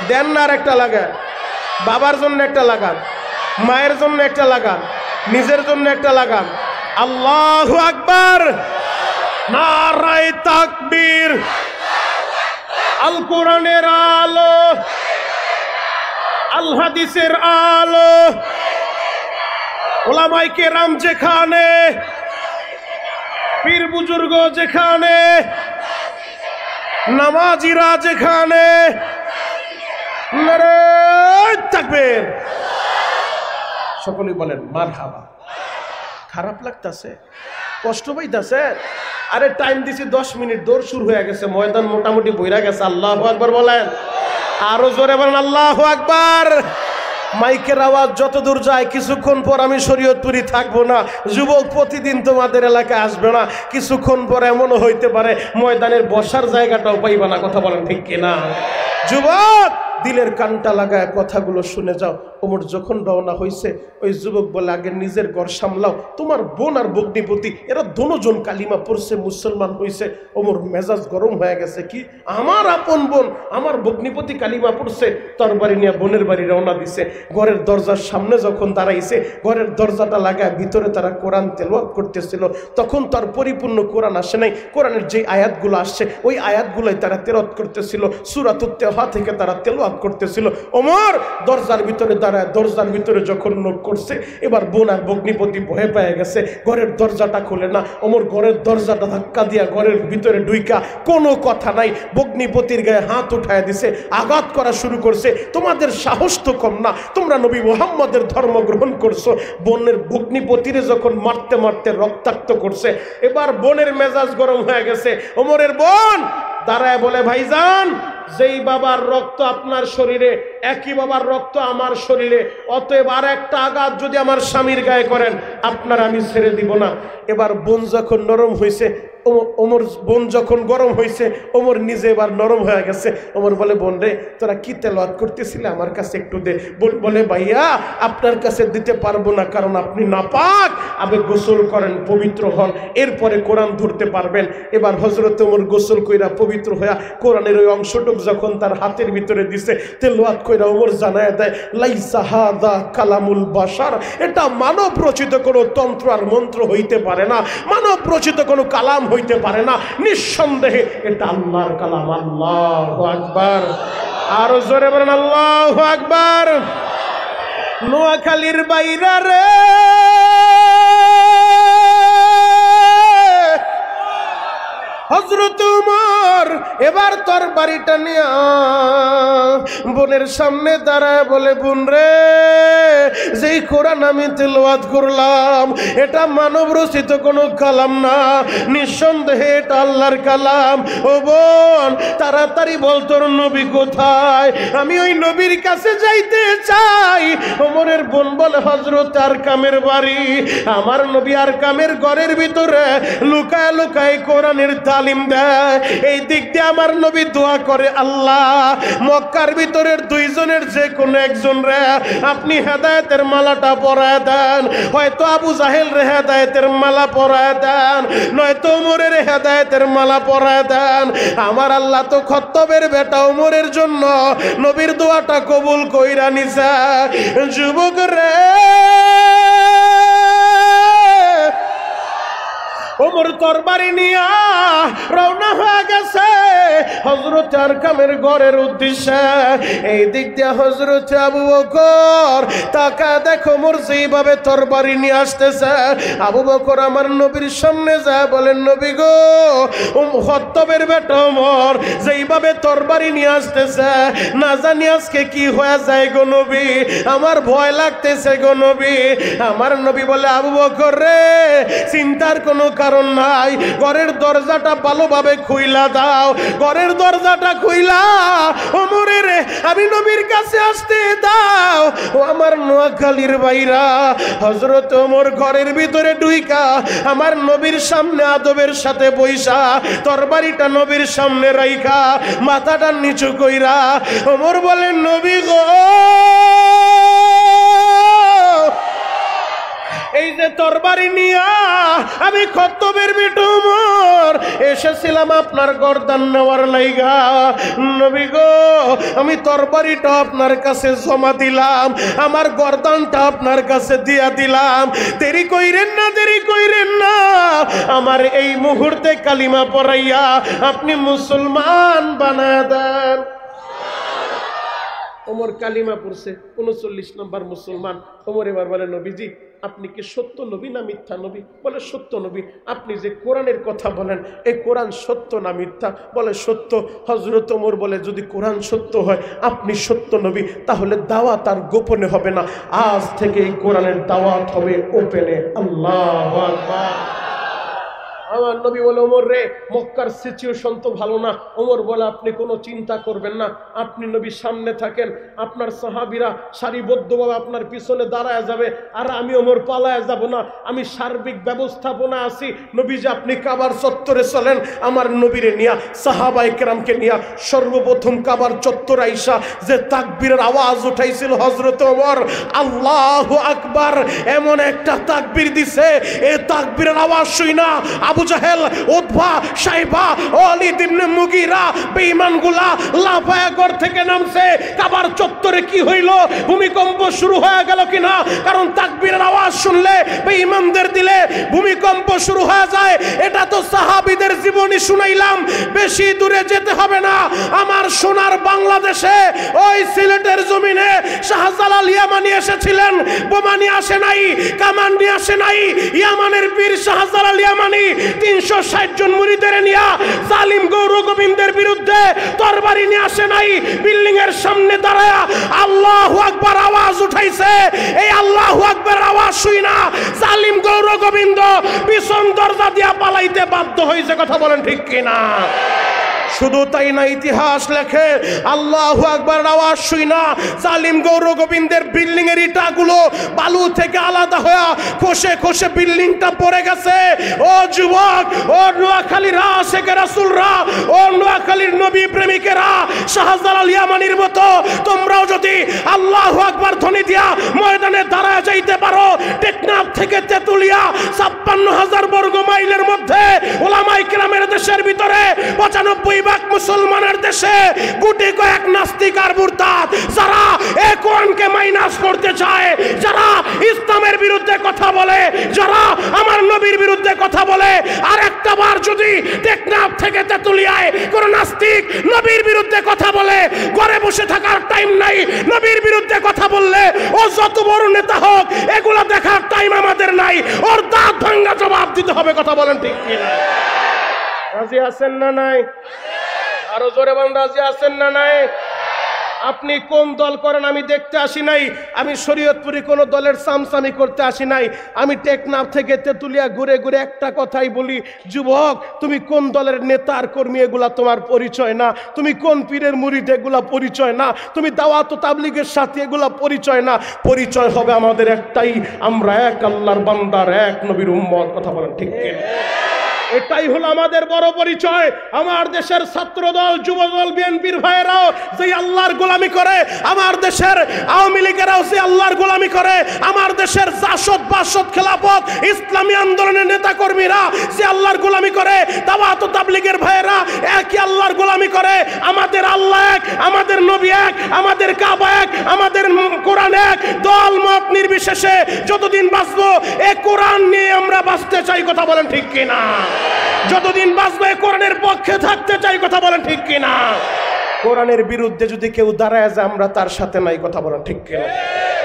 দেন না আরেকটা লাগান। বাবার জন্য একটা লাগান, মায়ের জন্য একটা লাগান, নিজের জন্য একটা লাগান। আল্লাহু আকবার, নারায়ে তাকবীর। আল কোরআনের আলো, আল হাদিসের আলো, ওলামায়ে কেরাম যেখানে, পীর বুজুর্গ যেখানে, নামাজিরা যেখানে, নারায়ে তাকবীর। সকলেই বলেন মারহাবা। খারাপ লাগতেছে, কষ্ট পাইতেছে? আরে টাইম দিছি 10 মিনিট, দৌড় শুরু হয়ে গেছে, ময়দান মোটামুটি বইরা গেছে। আল্লাহু আকবার বলেন, আরো জোরে বলেন আল্লাহু আকবার। মাইকের আওয়াজ যত দূর যায়, কিছুক্ষণ পর আমি শরীয়তপুরি থাকবো না। যুবক প্রতিদিন তোমাদের এলাকায় আসবে না, কিছুক্ষণ পর এমনও হইতে পারে ময়দানের বসার জায়গাটাও পাইবা না। কথা বলেন ঠিক কিনা? যুবক দিলের কানটা লাগায় কথাগুলো শুনে যাও। ওমর যখন রওনা হয়েছে, ওই যুবক বলে, আগে নিজের ঘর সামলাও, তোমার বোন আর ভগ্নিপতি এরা দুজন কালিমা পড়ছে, মুসলমান হয়েছে। ওমর মেজাজ গরম হয়ে গেছে, কি আমার আপন বোন, আমার ভগ্নিপতি কালিমা পড়ছে, তরবারি নিয়ে বোনের বাড়ি রওনা দিছে। ঘরের দরজার সামনে যখন দাঁড়াইছে, ঘরের দরজাটা লাগায় ভিতরে তারা কোরআন তেলাওয়াত করতেছিল। তখন তার পরিপূর্ণ কোরআন আসে নাই, কোরআনের যে আয়াতগুলো আসছে ওই আয়াতগুলোই তারা তেলাওয়াত করতেছিল। সূরাতুত তাহা থেকে তারা তেলাওয়াত করতেছিল। ওমর দরজার ভিতরে দাঁড়ায়, দরজার ভিতরে যখন নক করছে, এবার বোন আর ভগ্নিপতি ভয় পেয়ে গেছে, ঘরের দরজাটা খোলে না। ওমর ঘরের দরজাটা ধাক্কা দিয়া ঘরের ভিতরে ঢুইকা, কোনো কথা নাই, ভগ্নিপতির গায়ে হাত উঠায় দিছে, আঘাত করা শুরু করছে। তোমাদের সাহস তো কম না, তোমরা নবী মুহাম্মদের ধর্ম গ্রহণ করছো। বোনের ভগ্নিপতিরে যখন মারতে মারতে রক্তাক্ত করছে, এবার বোনের মেজাজ গরম হয়ে গেছে। ওমরের বোন দাঁড়ায় বলে, ভাইজান, যেই বাবার রক্ত আপনার শরীরে, একই বাবার রক্ত আমার শরীরে, অতএব আর একটা আঘাত যদি আমার স্বামীর গায়ে করেন, আপনার আমি ছেড়ে দিব না। এবার বোন যখন নরম হয়েছে, ওমর বোন যখন গরম হয়েছে, ওমর নিজে এবার নরম হয়ে গেছে। ওমর বলে, বোন রে, তোরা কি তেলাওয়াত করতেছিলে, আমার কাছে একটু দে। বলে, ভাইয়া আপনার কাছে দিতে পারবো না, কারণ আপনি নাপাক, আগে গোসল করেন, পবিত্র হন, এরপরে কোরআন ধরতে পারবেন। এবার হযরত ওমর গোসল কইরা পবিত্র হইয়া কোরআনের ওই অংশটুক যখন তার হাতের ভিতরে দিছে, তেলাওয়াত কইরা ওমর জানায় দেয়, লাইসা হাযা কালামুল বাশার, এটা মানব রচিত কোনো তন্ত্র আর মন্ত্র হইতে পারে না, মানব রচিত কোনো কালাম হইতে পারে না, নিঃসন্দেহে এটা আল্লাহর কালাম। আল্লাহু আকবার, আরো জোরে বলেন আল্লাহু আকবার। নোয়াখালীর বাইরা রে, হযরত ওমর এবার তরবারিটা নিয়ে বোনের সামনে দাঁড়ায় বলে, বোন রে, যেই কোরআন আমি তেলাওয়াত করলাম, এটা মানব রচিত কোনো কালাম না, নিঃসন্দেহে এটা আল্লাহর কালাম। ও বোন, তাড়াতাড়ি বল তোর নবী কোথায়, আমি ওই নবীর কাছে যাইতে চাই। ওমরের বোন বলে, হযরত আরকামের বাড়ি, আমার নবী আরকামের ঘরের ভিতরে লুকায় লুকায় কোরআনের তালিম দেয়। এই দিক দিয়ে আমার নবী দোয়া করে, আল্লাহ মক্কার ভিতরের দুইজনের যে কোনো একজন রে আপনি হেদায়েতের মালাটা পরায় দেন, হয়তো আবু জাহেল রে হেদায়েতের মালা পরায় দেন, নয়তো ওমরের হেদায়েতের মালা পরায় দেন। আমার আল্লাহ তো খত্তবের বেটা ওমরের জন্য নবীর দোয়াটা কবুল কইরা নিছে। যুবক রে, ওমর তরবারি নিয়া রওনা হয়ে গেছে হযরত আরকামের ঘরের উদ্দেশ্যে। এই দিক দিয়ে হযরত আবু বকর তাকা দেখো, ওমর যেইভাবে তরবারি নিয়ে আসতেছে, আবু বকর আমার নবীর সামনে যায় বলেন, নবী গো, খত্তবের বেটা ওমর যেইভাবে তরবারি নিয়ে আসতেছে, না জানি আজকে কি হয়ে যায় গো নবী, আমার ভয় লাগতেছে গো নবী। আমার নবী বলে, আবু বকর রে, চিন্তার কোনো কারণ নাই, ঘরের দরজাটা ভালোভাবে খুইলা দাও। ঘরের দরজা দরজাটা খুইলা ওমরের আমি নবীর কাছে আসতে দাও। ও আমার নোয়াখালীর ভাইরা, হযরত ওমর ঘরের ভিতরে ঢুইকা আমার নবীর সামনে আদবের সাথে বইসা তরবারিটা নবীর সামনে রাইখা মাথাটা নিচু কইরা ওমর বলেন, নবী গো, এই যে তরবারি নিয়া আমি খত্তবের বিটু ওমর এসেছিলাম আপনার গর্দান নেওয়ার লাইগা। নবী গো, আমি তরবারিটা আপনার কাছে জমা দিলাম, আমার গর্দানটা আপনার কাছে দিয়া দিলাম। দেরি কইরেন না, দেরি কইরেন না, আমার এই মুহূর্তে কালিমা পড়াইয়া আপনি মুসলমান বানায় দেন। ওমর কালিমা পড়ছে, 39 নম্বর মুসলমান। ওমর এবার বলে, নবীজি আপনি কি সত্য নবী না মিথ্যা নবী? বলে সত্য নবী। আপনি যে কোরআনের কথা বলেন, এই কোরআন সত্য না মিথ্যা? বলে সত্য। হযরত ওমর বলে, যদি কোরআন সত্য হয়, আপনি সত্য নবী, তাহলে দাওয়াত আর গোপনে হবে না, আজ থেকে এই কোরআনের দাওয়াত হবে ওপেনে। আল্লাহু আকবার। আমার নবী বলে, ওমর রে, মক্কার সিচুয়েশন তো ভালো না। ওমর বলে, আপনি কোনো চিন্তা করবেন না, আপনি নবী সামনে থাকেন, আপনার সাহাবীরা সারিবদ্ধভাবে আপনার পিছনে দাঁড়ায় যাবে, আর আমি ওমর পালায় যাব না, আমি সার্বিক ব্যবস্থাপনা আছি। নবীজি আপনি কাবার চত্বরে চলেন, আমার নবীরে নিয়া সাহাবায়ে কেরামকে নিয়া সর্বপ্রথম কাবার চত্বর আইসা যে তাকবীরের আওয়াজ উঠাইছিল হযরত ওমর, আল্লাহু আকবার, এমন একটা তাকবীর দিছে, এই তাকবীরের আওয়াজ শুইনা আবু জাহেল, উতবা, শাইবা, ওয়ালিদ ইবনে মুগীরা বেঈমানগুলা লাফায়া ঘর থেকে নামছে। কাবার চত্বরে কি হইল? ভূমিকম্প শুরু হয়ে গেল কিনা? কারণ তাকবীরের আওয়াজ শুনলে বেঈমানদের দিলে ভূমিকম্প শুরু হয়ে যায়। এটা তো সাহাবীদের জীবনী শুনাইলাম, বেশি দূরে যেতে হবে না। আমার সোনার বাংলাদেশে ওই সিলেটের জমিনে শাহজালাল ইয়ামানি এসেছিলেন, বোমা নিয়ে আসে নাই, কামান নিয়ে আসে নাই। ইয়ামানের বীর শাহজালাল ইয়ামানি 360 জন মুরিদের নিয়া জালিম গৌর গোবিন্দের বিরুদ্ধে তরবারি নিয়ে আসে নাই, বিল্ডিং এর সামনে দাঁড়ায়া আল্লাহু আকবার আওয়াজ উঠাইছে। এই আল্লাহু আকবার আওয়াজ শুই না জালিম গৌর গোবিন্দ পিছন দরজা দিয়া পালাইতে বাধ্য হয়েছে। কথা বলেন ঠিক কিনা? শুধু তাই না, ইতিহাস লেখে আল্লাহু আকবার আওয়াজ শুই না জালিম গৌর গোবিন্দের বিল্ডিং এর ইটাগুলো বালু থেকে আলাদা হয়ে খসে খসে বিল্ডিংটা পড়ে গেছে। ও যুবক, ও নোয়াখালীর আশিকে রাসূলরা, ও নোয়াখালীর নবী প্রেমিকেরা, শাহজালাল ইয়ামানির মতো তোমরাও যদি আল্লাহু আকবার ধ্বনি দিয়া ময়দানে দাঁড়ায় যাইতে পারো, টেকনাফ থেকে তেতুলিয়া ৫৬,০০০ বর্গ মাইলের মধ্যে ওলামায়ে কেরামের দেশের ভিতরে ৯৫ ভাগ মুসলমানের দেশে গুটি কয়েক নাস্তিক আর মুরতাদ যারা এই কোরআনকে মাইনাস করতে চায়, যারা ইসলামের বিরুদ্ধে কথা বলে, যারা আমার নবীর বিরুদ্ধে কথা বলে, আর একটা বার যদি টেকনাফ থেকে তেতুলিয়ায় কোন নাস্তিক নবীর বিরুদ্ধে কথা বলে, ঘরে বসে থাকার টাইম নাই, নবীর বিরুদ্ধে কথা বললে ও যত বড় নেতা হোক এগুলা দেখার টাইম আমাদের নাই, ওর দাঁত ভাঙা জবাব দিতে হবে। কথা বলেন ঠিক কিনা? রাজি আছেন না নাই? আরো জোরে বলেন, রাজি আছেন না নাই? আপনি কোন দল করেন আমি দেখতে আসি নাই, আমি শরীয়তপুরি কোন দলের সামসামি করতে আসি নাই। আমি টেকনাফ থেকে তেতুলিয়া ঘুরে ঘুরে একটা কথাই বলি, যুবক তুমি কোন দলের নেতা আর কর্মী এগুলা তোমার পরিচয় না, তুমি কোন পীরের মুরিদ এগুলা পরিচয় না, তুমি দাওয়াত ও তাবলীগের সাথী এগুলা পরিচয় না। পরিচয় হবে আমাদের একটাই, আমরা এক আল্লাহর বান্দার, এক নবীর উম্মত। কথা বলেন ঠিক কি? এটাই হলো আমাদের বড় পরিচয়। আমার দেশের ছাত্র দল, যুব দল, বিএনপির ভাইয়েরাও যে আল্লাহর গোলামি করে, আমার দেশের আওয়ামী লীগেরাও যে আল্লাহর গোলামি করে, আমার দেশের জাসদ, বাসদ, খেলাফত, ইসলামী আন্দোলনের নেতা কর্মীরা যে আল্লাহর গোলামি করে, দাওয়াত ও তাবলীগের ভাইয়েরা একই আল্লাহর গোলামি করে। আমাদের আল্লাহ এক, আমাদের নবী এক, আমাদের কাবা এক, আমাদের কোরআন এক। দল মত নির্বিশেষে যতদিন বাঁচবো এই কোরআন নিয়ে আমরা বাঁচতে চাই। কথা বলেন ঠিক কিনা? যতদিন বাঁচবে কোরআনের পক্ষে থাকতে চাই। কথা বলেন ঠিক কিনা? কোরআনের বিরুদ্ধে যদি কেউ দাঁড়ায় যায় আমরা তার সাথে নাই। কথা বলেন ঠিক কিনা?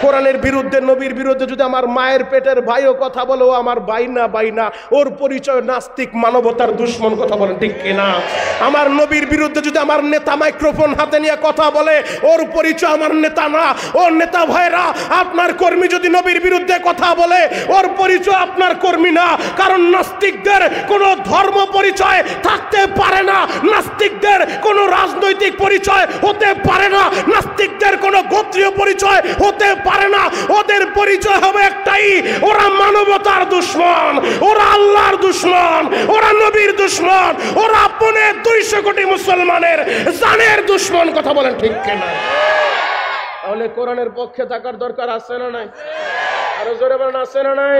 কোরআনের বিরুদ্ধে, নবীর বিরুদ্ধে যদি আমার মায়ের পেটের ভাইও কথা বলে, ও আমার ভাই না, ভাই না, ওর পরিচয় নাস্তিক, মানবতার দুশ্মন। কথা বলেন ঠিক কিনা? আমার নবীর বিরুদ্ধে যদি আমার নেতা মাইক্রোফোন হাতে নিয়ে কথা বলে, ওর পরিচয় আমার নেতা না, ওর নেতা ভাইরা। আপনার কর্মী যদি নবীর বিরুদ্ধে কথা বলে, ওর পরিচয় আপনার কর্মী না। কারণ নাস্তিকদের কোনো ধর্ম পরিচয় থাকতে পারে না, নাস্তিকদের কোনো রাজনৈতিক পরিচয় হতে পারে না, নাস্তিকদের কোনো গোত্রীয় পরিচয় হতে পারে না। ওদের পরিচয় হবে একটাই, ওরা মানবতার দুশমন, ওরা আল্লাহর দুশমন, ওরা নবীর দুশমন, ওরা আপনে 200 কোটি মুসলমানের জানের দুশমন। কথা বলেন ঠিক কিনা? তাহলে কোরআনের পক্ষে থাকার দরকার আছে না নাই? আরো জোরে বলেন, আছে না নাই?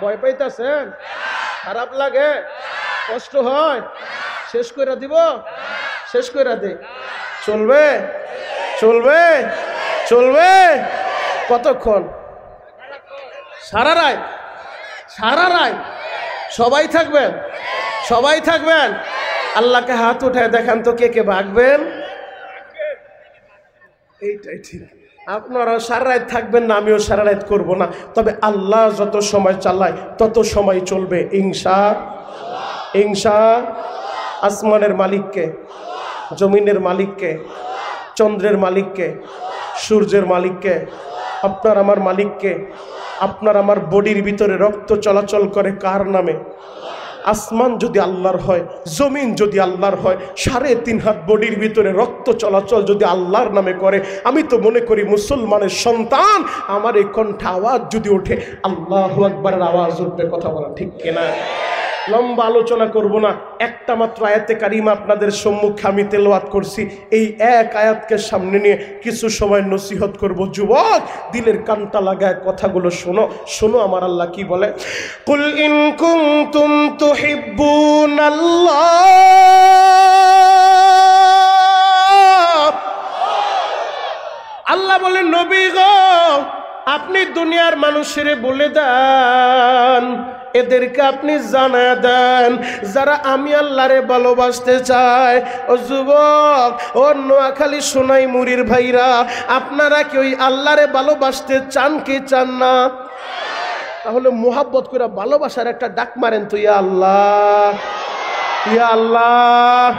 ভয় পাইতেছেন? খারাপ লাগে? কষ্ট হয়? শেষ করে দিব? শেষ করে দে। চলবে? চলবে? চলবে? কতক্ষণ? সারা রাত? সারা রাত সবাই থাকবেন? সবাই থাকবেন? আল্লাহকে হাত উঠায় দেখান তো কে কে ভাগবেন। এইটাই ঠিক। আপনারাও সারা রাত থাকবেন না, আমিও সারা রাত করবো না, তবে আল্লাহ যত সময় চালায় তত সময় চলবে ইনশাআল্লাহ। ইনশাআল্লাহ। আসমানের মালিককে, জমিনের মালিককে, চন্দ্রের মালিককে, সূর্যের মালিককে, আপনার আমার মালিককে। আপনার আমার বডির ভিতরে রক্ত চলাচল করে কার নামে? আসমান যদি আল্লাহর হয়, জমিন যদি আল্লাহর হয়, 3.5 হাত বডির ভিতরে রক্ত চলাচল যদি আল্লাহর নামে করে, আমি তো মনে করি মুসলমানের সন্তান আমার এই কণ্ঠে আওয়াজ যদি ওঠে, আল্লাহু আকবারের আওয়াজ উঠবে। কথা বলা ঠিক কিনা? লম্বা আলোচনা করব না, একটা মাত্র আয়াতে কারিমা আপনাদের সম্মুখে আমি তেলাওয়াত করছি। এই এক আয়াতকে সামনে নিয়ে কিছু সময় নসিহত করব। যুবক, দিলের কানটা লাগায় কথাগুলো শোনো। শোনো আমার আল্লাহ কি বলে, কুল ইন কুনতুম তুহিব্বুনাল্লাহ। আল্লাহ বলে, নবী গো আপনি দুনিয়ার মানুষের বলে দেন, এদেরকে আপনি জানা দেন, যারা আমি আল্লাহরে ভালোবাসতে চায়। ও যুবক, ও নোয়াখালী সোনাই মুড়ির ভাইরা, আপনারা কি ওই আল্লাহরে ভালোবাসতে চান কি চান না? তাহলে মোহাব্বত করে ভালোবাসার একটা ডাক মারেন তো, ইয়া আল্লাহ, ইয়া আল্লাহ।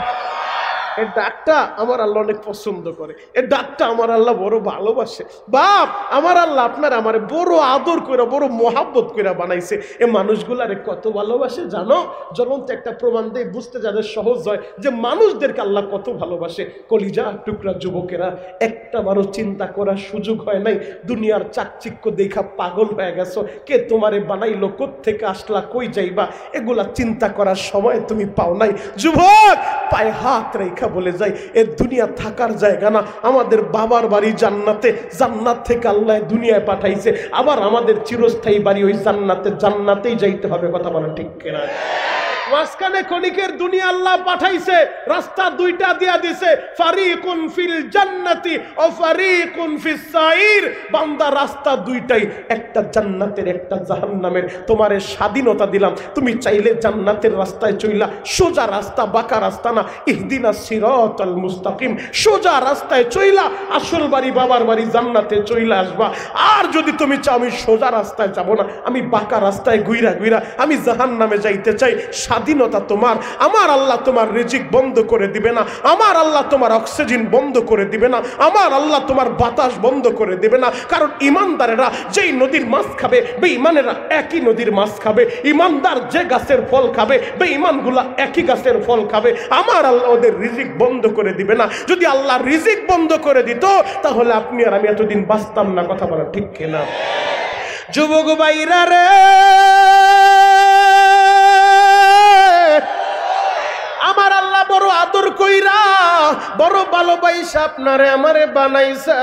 এই ডাকটা আমার আল্লাহ অনেক পছন্দ করে, এই ডাকটা আমার আল্লাহ বড় ভালোবাসে। বাপ, আমার আল্লাহ আপনার আমার বড় আদর করে, বড় মোহাব্বত করে বানাইছে। এই মানুষগুলারে কত ভালোবাসে জানো? জ্বলন্ত একটা প্রমাণ দিয়ে বুঝতে যাদের সহজ হয় যে মানুষদেরকে আল্লাহ কত ভালোবাসে। কলিজা টুকরা যুবকেরা, একটা বারো চিন্তা করার সুযোগ হয় নাই? দুনিয়ার চাকচিক্য দেখা পাগল হয়ে গেছো। কে তোমারে বানাইলো, কোত্থেকে আসলা, কই যাইবা, এগুলা চিন্তা করার সময় তুমি পাও নাই। যুবক, পায়ে হাত রেখা বলে যাই, এ দুনিয়া থাকার জায়গা না। আমাদের বাবার বাড়ি জান্নাতে, জান্নাত থেকে আল্লাহ দুনিয়ায় পাঠাইছে। আবার আমাদের চিরস্থায়ী বাড়ি ওই জান্নাতে, জান্নাতেই যাইতে হবে। কথা বলা ঠিক কিনা? মাঝখানে ক্ষণিকের দুনিয়া আল্লাহ পাঠাইছে, রাস্তা দুইটা দিয়া দিছে, ফারিকুন ফিল জান্নাতি ও ফারিকুন ফিস সাইর। বান্দা রাস্তা দুইটাই, একটা জান্নাতের একটা জাহান্নামের। তোমারে স্বাধীনতা দিলাম, তুমি চাইলে জান্নাতের রাস্তায় চইলা, সোজা রাস্তা, বাঁকা রাস্তা না। ইহদিনাস সিরাতাল মুস্তাকিম, সোজা রাস্তায় চইলা আসল বাড়ি বাবার বাড়ি জান্নাতে চইলা আসবা। আর যদি তুমি চাও আমি সোজা রাস্তায় যাব না, আমি বাঁকা রাস্তায় ঘুইরা ঘুইরা আমি জাহান্নামে যাইতে চাই, স্বাধীনতা তোমার। আমার আল্লাহ তোমার রিজিক বন্ধ করে দিবে না, আমার আল্লাহ তোমার অক্সিজেন বন্ধ করে দিবে না, আমার আল্লাহ তোমার বাতাস বন্ধ করে দিবে না। কারণ ইমানদারেরা যেই নদীর মাছ খাবে, বেঈমানেরা একই নদীর মাছ খাবে। ইমানদার যে গাছের ফল খাবে, বেঈমানগুলা একই গাছের ফল খাবে। আমার আল্লাহ ওদের রিজিক বন্ধ করে দিবে না। যদি আল্লাহ রিজিক বন্ধ করে দিত, তাহলে আপনি আর আমি এতদিন বাঁচতাম না। কথা বলা ঠিক কিনা? যুবক ভাইরা রে, আমার আল্লাহ বড় আদর কইরা, বড় ভালোবাসা আপনারে আমারে বানাইছে।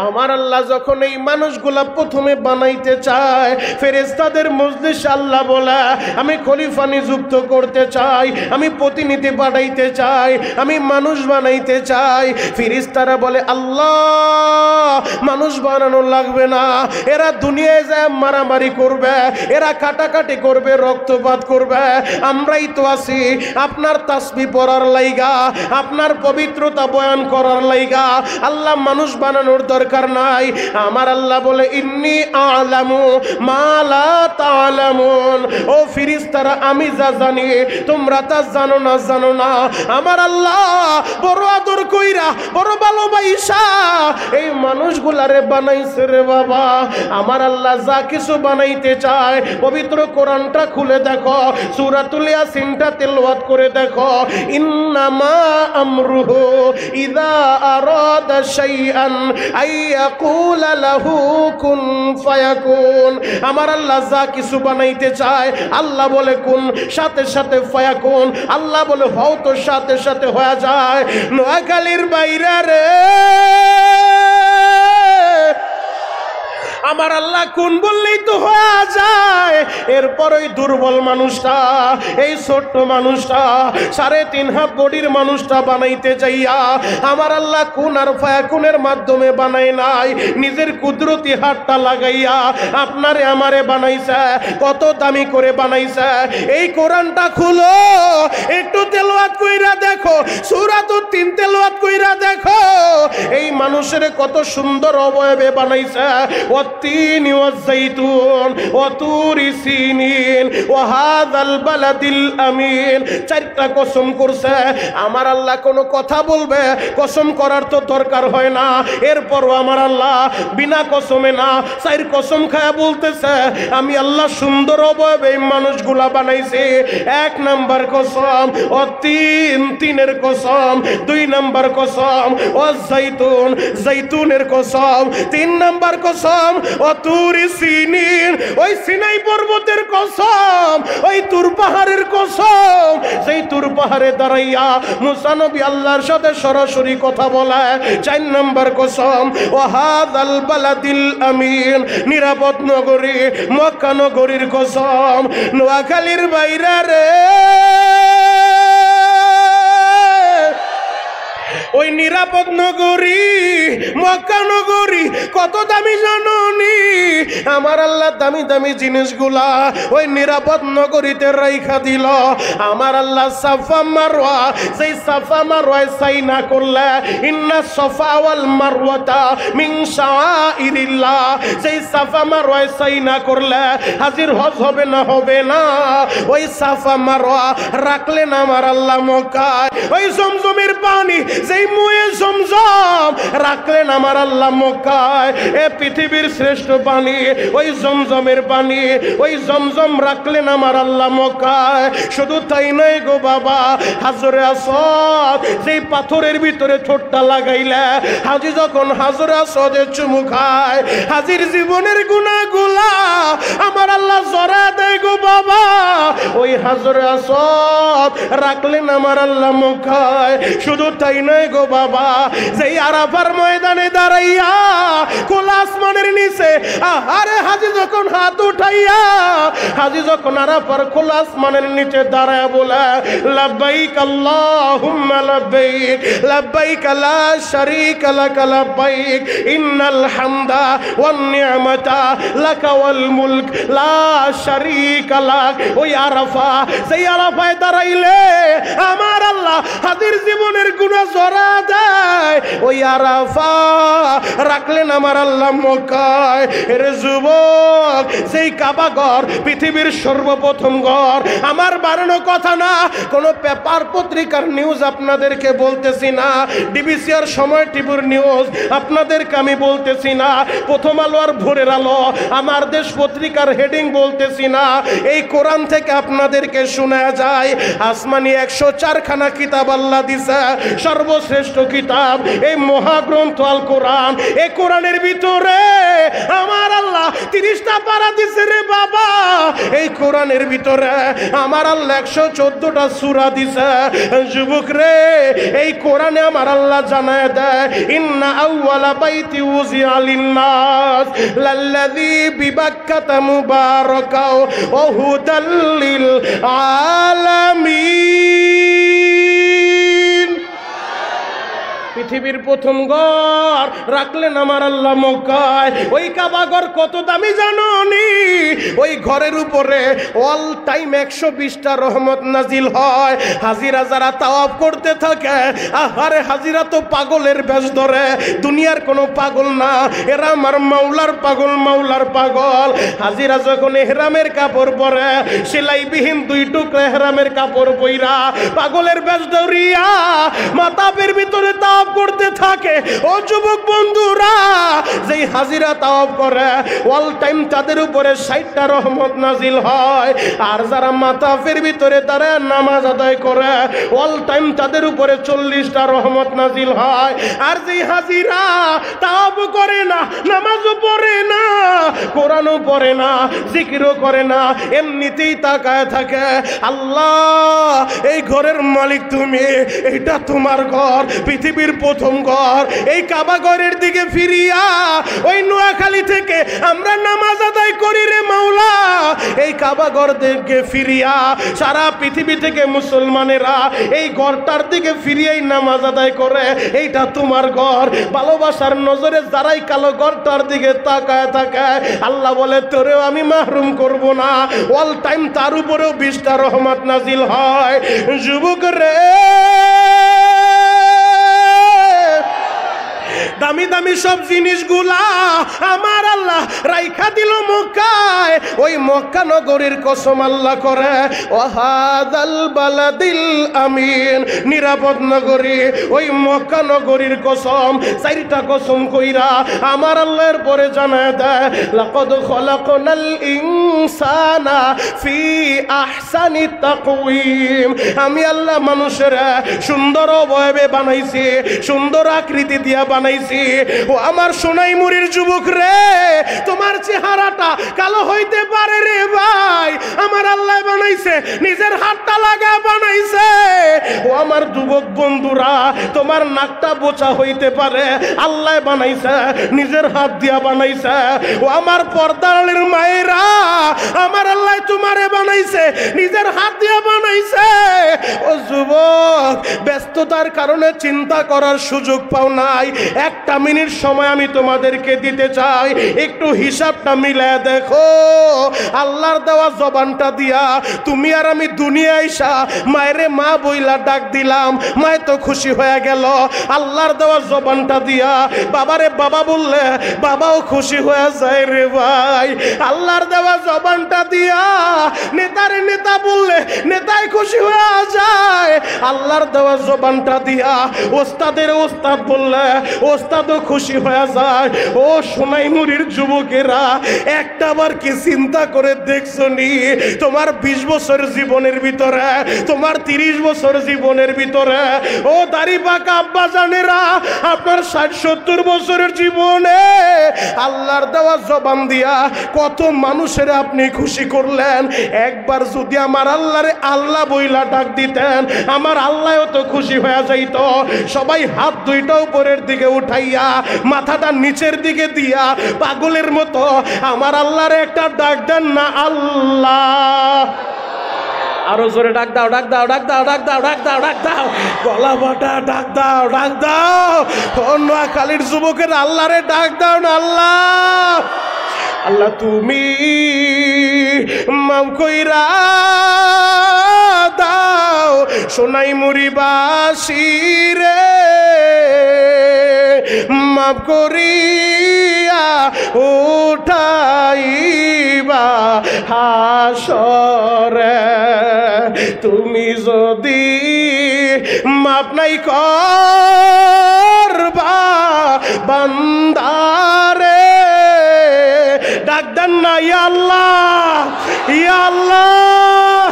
আমার আল্লাহ যখন এই মানুষগুলা প্রথমে বানাইতে চায়, ফেরেশতাদের মজলিস আল্লাহ বলে, আমি খলিফা নিযুক্ত করতে চাই, আমি প্রতিনিধি পাঠাইতে চাই, আমি মানুষ বানাইতে চাই। ফেরেশতারা বলে, আল্লাহ মানুষ বানানো লাগবে না, এরা দুনিয়ায় যায় মারামারি করবে, এরা কাটাকাটি করবে, রক্তপাত করবে। আমরাই তো আছি আপনার তাসবিহ পড়ার লাইগা, আপনার পবিত্রতা বয়ান করার লাইগা। আল্লাহ মানুষ বানানোর দরকার নাই। আমার আল্লাহ বলে, ইন্নী আ'লামু মা লা তা'লামুন। ও ফেরেশতারা, আমি যা জানি তোমরা তা জানো না, জানো না। আমার আল্লাহ বড় আদর কইরা, বড় ভালোবাসা এই মানুষগুলারে বানাইছে রে বাবা। আমার আল্লাহ যা কিছু বানাইতে চায়, পবিত্র কোরআনটা খুলে দেখো, সূরাতুল ইয়াসিনটা তেলাওয়াত করে দেখো। দেখো, ইন্নামা আমরুহু ইযা আরাদা শাইআন আইয়াকুলা লাহু কুন ফায়াকুন। আমার আল্লাহ যা কিছু বানাইতে চায় আল্লাহ বলে কুন, সাথে সাথে ফায়াকুন, আল্লাহ বলে হও, তো সাথে সাথে হয়ে যায়। নোয়াখালীর বাইরে রে আমার আল্লাহ কোন বললেই তো হয়ে যায়। এরপর ওই দুর্বল মানুষটা, এই ছোট্ট মানুষটা, 3.5 হাত বডির মানুষটা বানাইতে যাইয়া আমার আল্লাহ কোন আর ফায়াকুনের মাধ্যমে বানাই নাই, নিজের কুদরতি হাতটা লাগাইয়া আপনারে আমারে বানাইছে। কত দামি করে বানাইছে। এই কোরআনটা খুলো, একটু তেলাওয়াত কইরা দেখো, সূরাতুত 3 তেলাওয়াত কইরা দেখো, এই মানুষের কত সুন্দর অবয়বে বানাইছে। والتين والزيتون وطور سينين وهذا البلد الأمين। 4টা কসম করছে। আমার আল্লাহ কোনো কথা বলবে, কসম করার তো দরকার হয় না। এরপরও আমার আল্লাহ বিনা কসমে না, 4 কসম খায়া বলতেছে আমি আল্লাহ সুন্দর অবয়বে এই মানুষগুলা বানাইছি। 1 নাম্বার কসম ও তিনের কসম, 2 নাম্বার কসম ও জাইতুন, জাইতুনের কসম, 3 নাম্বার কসম ও তুরি সিনিন, ওই সিনাই পর্বতের কসম, ওই তুর পাহাড়ের কসম, সেই তুর পাহাড়ে দাঁড়াইয়া মুসা নবী আল্লাহর সাথে সরাসরি কথা বলে। 4 নাম্বার কসম ও হাযাল বালাদিল আমিন, নিরাপদ নগরী মক্কা নগরীর কসম। নোয়াখালীর বাইরে রে ওই নিরাপদ নগরী মক্কা নগরী কত দামি জানোনি? আমার আল্লাহ দামি দামি জিনিসগুলা ওই নিরাপদ নগরীতে রাইখা দিল। আমার আল্লাহ সাফা মারওয়া, সেই সাফা মারওয়ায় সাই না করলে, ইন্না সাফা ওয়াল মারওয়াতা মিন শাআইরিল্লাহ, সেই সাফা মারওয়ায় সাই না করলে হাজির হজ হবে না, হবে না। ওই সাফা মারওয়া রাখলেন আমার আল্লাহ মক্কায়। ওই জমজমের পানি, যেই মুয়ে জমজম রাখলেন আমার আল্লাহ মক্কায়। এ পৃথিবীর শ্রেষ্ঠ পানি ওই জমজমের পানি, ওই জমজম রাখলেন আমার আল্লাহ মক্কায়। শুধু তাই নয় গো বাবা, হাজরে আসওয়াদ, যেই পাথরের ভিতরে ঠোঁটটা লাগাইলে হাজি যখন হাজরে আসওয়াদে চুমু খায়, হাজির জীবনের গুনাহগুলা আমার আল্লাহ জরা দেয় গো বাবা। ওই হাজরে আসওয়াদ রাখলেন আমার আল্লাহ মক্কায়। শুধু তাই নয় গো বাবা, যেই আরাফার ময়দানে দাঁড়াইয়া খোলা আসমানের নিচে আরে হাজি যখন হাত উঠাইয়া, হাজি যখন আরাফার খোলা আসমানের নিচে দাঁড়ায় বলে লাব্বাইক আল্লাহুম্মা লাব্বাইক, লাব্বাইক লা শারীকা লাক লাব্বাইক, ইন্নাল হামদা ওয়ান নি'মাতা লাকা ওয়াল মুলক লা শারীকা লাক। ওই আরাফা, সেই আরাফায় দাঁড়াইলে আমার আল্লাহ হাজির জীবনের গুনাহ জরা দেয়। ওই আরাফা রাখলেন আমার আল্লাহ মক্কায়। এরে যুবক, সেই কাবা ঘর পৃথিবীর সর্বপ্রথম ঘর। আমার বানানো কথা না, কোনো পেপার পত্রিকার নিউজ আপনাদেরকে বলতেছি না, ডিবিসিআর সময় টিভির নিউজ আপনাদেরকে আমি বলতেছি না, প্রথম আলো আর ভোরের আলো আমার দেশ পত্রিকার হেডিং বলতেছি না। এই কোরআন থেকে আপনাদেরকে শোনা যায়। আসমানি 104 খানা কিতাব আল্লাহ দিছে, সর্বশ্রেষ্ঠ কিতাব এই মহাগ্রন্থ আল কোরআন। এই কোরআনের ভিতরে আমার আল্লাহ 30টা পারা দিছে রে বাবা। এই কোরআনের ভিতরে আমার আল্লাহ 114টা সূরা দিছে। যুবক রে, এই কোরআনে আমার আল্লাহ জানায় দেয় ইন্না আউওয়ালা বাইতি উযিআ লিন-নাস লাল্লাযী বিবাক্কাতা মুবারাকা ওয়া হুদাল লিল আলামিন। পৃথিবীর প্রথম ঘর রাখলেন আমার আল্লাহ মক্কায়। ওই কাবা ঘর কত দামি জানোনি? ওই ঘরের উপরে অল টাইম 120টা রহমত নাজিল হয়। হাজিরা যারা তাওয়াফ করতে থাকে, আহারে হাজিরা তো পাগলের বেশ ধরে, দুনিয়ার কোনো পাগল না, এরা আমার মাওলার পাগল, মাওলার পাগল। হাজিরা যখন ইহরামের কাপড় পরে, সেলাইবিহীন 2 টুকরা ইহরামের কাপড় পইরা পাগলের বেশ ধরিয়া মাতাবের ভিতরে তাওয়াফ করতে থাকে। ও যুবক বন্ধুরা, যেই হাজিরা তাওয়াফ করে অল টাইম তাদের উপরে 60টা রহমত নাজিল হয়। আর যারা মাতাফের ভিতরে তারা নামাজ আদায় করে অল টাইম তাদের উপরে 40টা রহমত নাজিল হয়। আর যেই হাজিরা তাওয়াফ করে না, নামাজও পড়ে না, কোরআনও পড়ে না, জিকিরও করে না, এমনিতেই তাকায় থাকে, আল্লাহ এই ঘরের মালিক তুমি, এটা তোমার ঘর, পৃথিবীর প্রথম ঘর, এই কাবা ঘরের দিকে ফিরিয়া ওই নোয়াখালী থেকে আমরা নামাজ আদায় করি রে মাওলা, এই কাবা ঘর দিকে ফিরিয়া সারা পৃথিবী থেকে মুসলমানেরা এই ঘরটার দিকে ফিরিয়াই নামাজ আদায় করে, এইটা তোমার ঘর। ভালোবাসার নজরে যারাই কালো ঘরটার দিকে তাকায় থাকে, আল্লাহ বলে তোরেও আমি মাহরুম করব না। অল টাইম তার উপরেও 20টা রহমত নাজিল হয়। যুবক রে, দামি দামি সব জিনিসগুলা আমার আল্লাহ রাইখা দিল মক্কায়। ওই মক্কা নগরীর কসম আল্লাহ করে, ওয়াহাদাল বালাদিল আমিন, নিরাপদ নগরী, ওই মক্কা নগরীর কসম। 4টা কসম কইরা আমার আল্লাহর পরে জানায় দেয়, লাকাদ খলাকনাল ইনসানা ফি আহসানি তাকওয়িম, আমি আল্লাহ মানুষের সুন্দর অবয়বে বানাইছি, সুন্দর আকৃতি দিয়া বানাইছি। ও আমার সোনাই মুড়ির যুবক রে, তোমার চেহারাটা কালো হইতে পারে রে ভাই, আমার আল্লাহ বানাইছে, নিজের হাতটা লাগা বানাইছে। ও আমার যুবক বন্ধুরা, তোমার নাকটা বোচা হইতে পারে, আল্লাহ বানাইছে, নিজের হাত দিয়া বানাইছে। ও আমার পর্দার মায়েরা, আমার আল্লাহ তোমারে বানাইছে, নিজের হাত দিয়া বানাইছে। ও যুবক, ব্যস্ততার কারণে চিন্তা করার সুযোগ পাও নাই, 1টা মিনিট সময় আমি তোমাদেরকে দিতে চাই, একটু হিসাবটা মিলায় দেখো। আল্লাহর দেওয়া জবানটা দিয়া তুমি আর আমি দুনিয়া আইসা মায়েরে মা বইলা ডাক দিলাম, মায়ে তো খুশি হয়ে গেল। আল্লাহর দেওয়া জবানটা দিয়া বাবারে বাবা বললে বাবাও খুশি হয়ে যায় রে ভাই। আল্লাহর দেওয়া জবানটা দিয়া নেতারে নেতা বললে নেতাই খুশি হয়ে যায়। আল্লাহর দেওয়া জবানটা দিয়া ওস্তাদের ওস্তাদ বললে ওস্তাদও খুশি হয়ে যায়। ও সোনাই মুড়ির যুবকেরা, একটাবার কি চিন্তা করে দেখছো নি, তোমার 20 বছর জীবনের ভিতরে, তোমার 30 বছর জীবনের ভিতরে, ও দাড়ি পাকা আব্বা জানেরা, আপনার 60-70 বছরের জীবনে আল্লাহর দেওয়া জবান দিয়া কত মানুষের আপনি খুশি করলেন। একবার যদি আমার আল্লাহরে আল্লাহ বইলা ডাক দিতেন, আমার আল্লাহও তো খুশি হয়ে যাইত। সবাই হাত দুইটা উপরের দিকে উঠাইয়া মাথাটা নিচের দিকে দিয়া পাগলের মতো আমার আল্লাহরে একটা ডাক দেন না, আল্লাহ। আরো জোরে ডাক দাও, ডাক দাও, ডাক দাও, ডাক দাও, ডাক দাও, ডাক দাও, গলা বাটা ডাক দাও, ডাক দাও। নোয়াখালীর যুবকের আল্লাহরে ডাক দাও না, আল্লাহ। আল্লাহ তুমি মাফ কইরা দাও সোনাই মুড়িবাসী রে, মাফ করিয়া উঠাইবা হাসরে। তুমি যদি মাফ নাই করবা বান্দারে, ডাক দেন না ইয়া আল্লাহ, ইয়া আল্লাহ।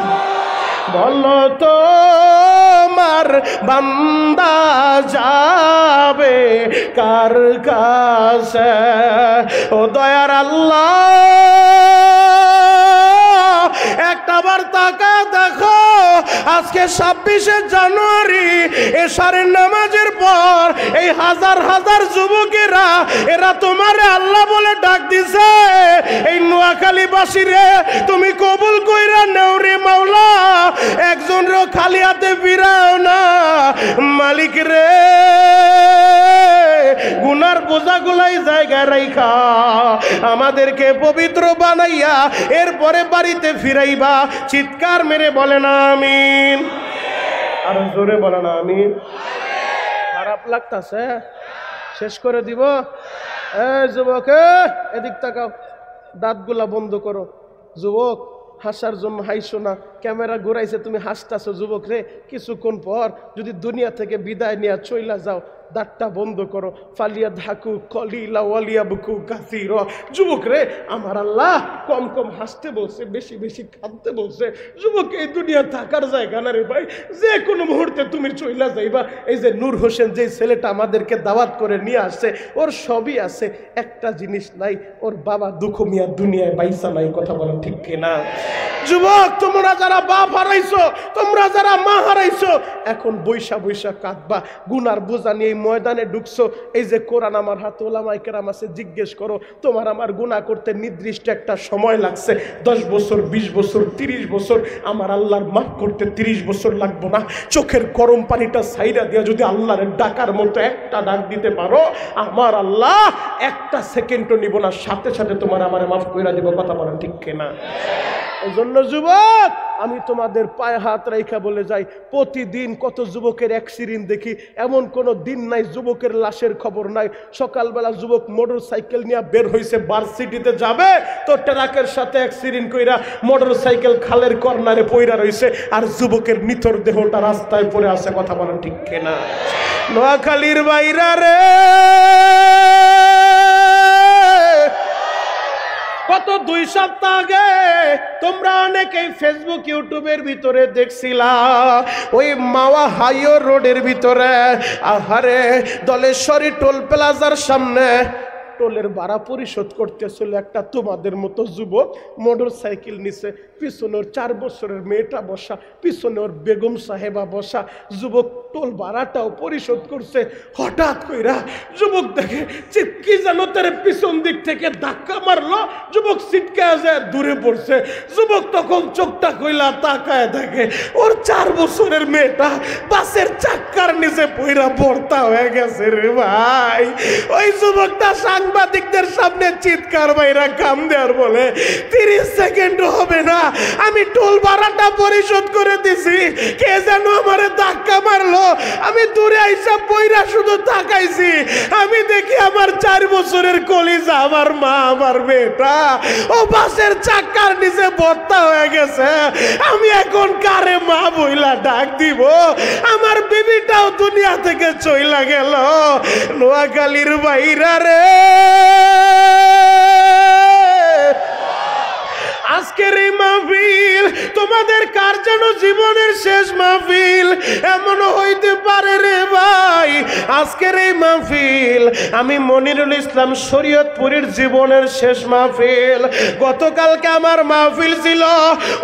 বলো তোমার বান্দা যাবে কার কাছে, ও দয়ার আল্লাহ। একটাবার তাকা দেখো, আজকে 26শে জানুয়ারি এশারের নামাজের পর এই হাজার হাজার যুবকেরা এরা তোমার আল্লাহ বলে ডাক দিছে। এই নোয়াখালীবাসীরে তুমি কবুল কইরা নেও রে মাওলা, একজনও খালি হাতে ফিরাও না মালিক রে। গুনার বোঝাগুলাই জায়গায় রাইখা আমাদেরকে পবিত্র বানাইয়া এরপরে বাড়িতে ফিরাইবা। চিৎকার মেরে বলে না আমিন, আর জোরে বলে না আমিন। খারাপ লাগতাছে, শেষ করে দিব। যুবক এদিক তাকাও, দাঁতগুলা বন্ধ করো। যুবক হাসার জন্য হাইছো না, ক্যামেরা ঘুরাইছে, তুমি হাসতাছো যুবক রে, কিছুক্ষণ পর যদি দুনিয়া থেকে বিদায় নিয়ে চইলা যাও, দাঁতটা বন্ধ করো। ফালিয়া ধাকু কলিলা ওয়ালিয়া বুকু কাসির। যুবক রে, আমার আল্লাহ কম কম হাসতে বলছে, বেশি বেশি কাঁদতে বলছে। যুবক, এই দুনিয়া থাকার জায়গা না রে ভাই, যে কোনো মুহূর্তে তুমি চইলা যাইবা। এই যে নূর হোসেন যে ছেলেটা আমাদেরকে দাওয়াত করে নিয়ে আসছে, ওর সবই আছে, একটা জিনিস নাই, ওর বাবা দুঃখ মিয়া দুনিয়ায় বাইসা নাই। কথা বলেন ঠিক কিনা? যুবক, তোমরা যারা বাপ হারাইছো, তোমরা যারা মা হারাইছো, এখন বৈশা বৈশা কাঁদবা, গুনার বোঝা নিয়ে এই ময়দানে ঢুকছো। এই যে কোরআন আমার হাতে, ওলামায়ে কেরাম আছে, জিজ্ঞেস করো তোমার আমার গুনাহ করতে নির্দিষ্ট একটা সময় লাগছে 10 বছর, 20 বছর, 30 বছর। আমার আল্লাহর মাফ করতে 30 বছর লাগবো না। চোখের গরম পানিটা সাইরা দিয়া যদি আল্লাহর ডাকার মতো একটা ডাক দিতে পারো, আমার আল্লাহ একটা সেকেন্ডও নিব না, সাথে সাথে তোমার আমার মাফ কইরা দিব। কথা বলেন ঠিক কিনা? এজন্য যুবক, আমি তোমাদের পায়ে হাত রাইখা বলে যাই, প্রতিদিন কত যুবকের অ্যাক্সিডেন্ট দেখি, এমন কোনো দিন নাই যুবকের লাশের খবর নাই। সকালবেলা যুবক মোটর সাইকেল নিয়ে বের হয়েছে, ভার্সিটিতে যাবে, তো ট্রাকের সাথে অ্যাক্সিডেন্ট কইরা মোটর সাইকেল খালের কর্নারে পইরা রয়েছে, আর যুবকের নিথর দেহটা রাস্তায় পড়ে আছে। কথা বলেন ঠিক কিনা? নোয়াখালীর বাইরা রে, গত 2 সপ্তাহ আগে তোমরা অনেকেই ফেসবুক ইউটিউবের ভিতরে দেখছিলা, ওই মাওয়া হাইওয়ে রোডের ভিতরে, আহারে দলেশ্বরী টোল প্লাজার সামনে টোলের ভাড়া পরিশোধ করতেছিল একটা তোমাদের মতো যুবক, মোটর সাইকেল নিচে, পিছনে ওর 4 বছরের মেয়েটা বসা, পিছনে ওর বেগম সাহেবা বসা। যুবক টোল ভাড়াটাও পরিশোধ করছে। হঠাৎ কইরা যুবক দেখে চিৎকি যেন তার পিছন দিক থেকে ধাক্কা মারলো, যুবক ছিটকে যায় দূরে পড়ছে। যুবক তখন চোখটা কইলা তাকায় দেখে ওর 4 বছরের মেয়েটা বাসের চাক্কার নিচে পইরা ভর্তা হয়ে গেছে রে ভাই। ওই যুবকটা সাংবাদিকদের সামনে চিৎকার বাইরা কাম দেওয়ার বলে, 30 সেকেন্ডও হবে না, আমি টোল ভাড়াটা পরিশোধ করে দিছি, কে যেন আমারে ধাক্কা মারলো, আমি দূরে আইসা পইরা শুধু তাকাইছি, আমি দেখি আমার 4 বছরের কলিজা, আমার মা, আমার মেয়েটা ও বাসের চাক্কার নিচে ভর্তা হয়ে গেছে। আমি এখন কারে মা বইলা ডাক দিব? আমার বিবিটাও দুনিয়া থেকে চইলা গেল। নোয়াখালীর বাইরা রে, আজকের এই মাহফিল তোমাদের কার যেন জীবনের শেষ মাহফিল, এমনও হইতে পারে রে ভাই। আজকের এই মাহফিল আমি মনিরুল ইসলাম শরীয়তপুরীর জীবনের শেষ মাহফিল। গতকালকে আমার মাহফিল ছিল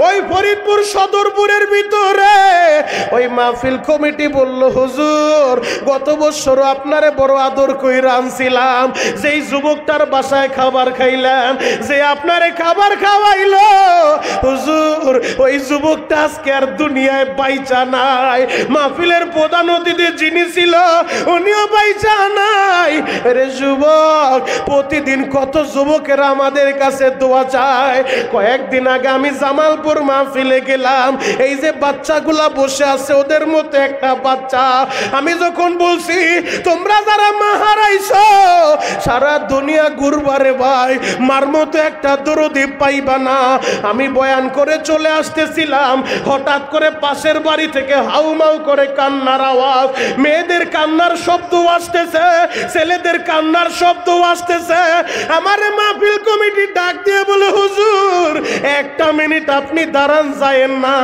ওই ফরিদপুর সদরপুরের ভিতরে। ওই মাহফিল কমিটি বলল, হুজুর গত বছরও আপনারে বড় আদর কইরা আনছিলাম, যেই যুবকটার বাসায় খাবার খাইলাম, যে আপনারে খাবার খাওয়াইল, হুজুর ওই যুবকটা আজকে আর দুনিয়ায় বাইচা নাই। মাহফিলের প্রধান অতিথি যিনি ছিল উনিও বাইচা নাই। রে যুবক, প্রতিদিন কত যুবকেরা আমাদের কাছে দোয়া চায়। কয়েকদিন আগে আমি জামালপুর মাহফিলে গেলাম, এই যে বাচ্চাগুলা বসে আছে ওদের মতো একটা বাচ্চা, আমি যখন বলছি তোমরা যারা মা হারাইছো সারা দুনিয়া ঘুরবারে ভাই, মার মতো একটা দরদি পাইবা না। আমি বয়ান করে চলে আসতেছিলাম, হঠাৎ করে পাশের বাড়ি থেকে হাউমাউ করে কান্নার আওয়াজ, মেয়েদের কান্নার শব্দ আসতেছে, ছেলেদের কান্নার শব্দ আসতেছে। আমারে মাহফিল কমিটি ডাক দিয়ে বলে, হুজুর 1 মিনিট আপনি দাঁড়ান, যায়েন না।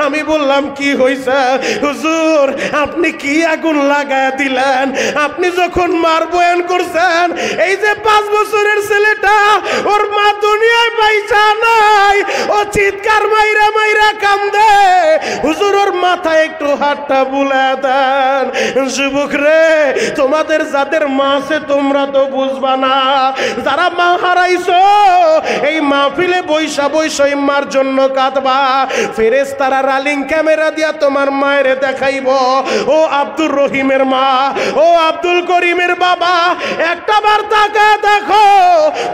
আমি বললাম কি হইছে? হুজুর আপনি কি আগুন লাগায় দিলেন? আপনি যখন মার বয়ান করছেন, এই যে 5 বছরের ছেলেটা ওর মা দুনিয়ায় পাইছা নাই, ও চিৎকার মাইরা মাইরা কান্দে। হুজুর ওর মাথায় একটু হাতটা বুলা দেন। যুবক রে, তোমাদের যাদের মা আছে তোমরা তো বুঝবা না, যারা মা হারাইছো এই মাহফিলে বৈশা বৈশা মার জন্য কাঁদবা। ফেরেশতারা রালিং ক্যামেরা দিয়া তোমার মায়ের দেখাইব, ও আব্দুর রহিমের মা, ও আব্দুল করিমের বাবা, একটা বার তাকায় দেখো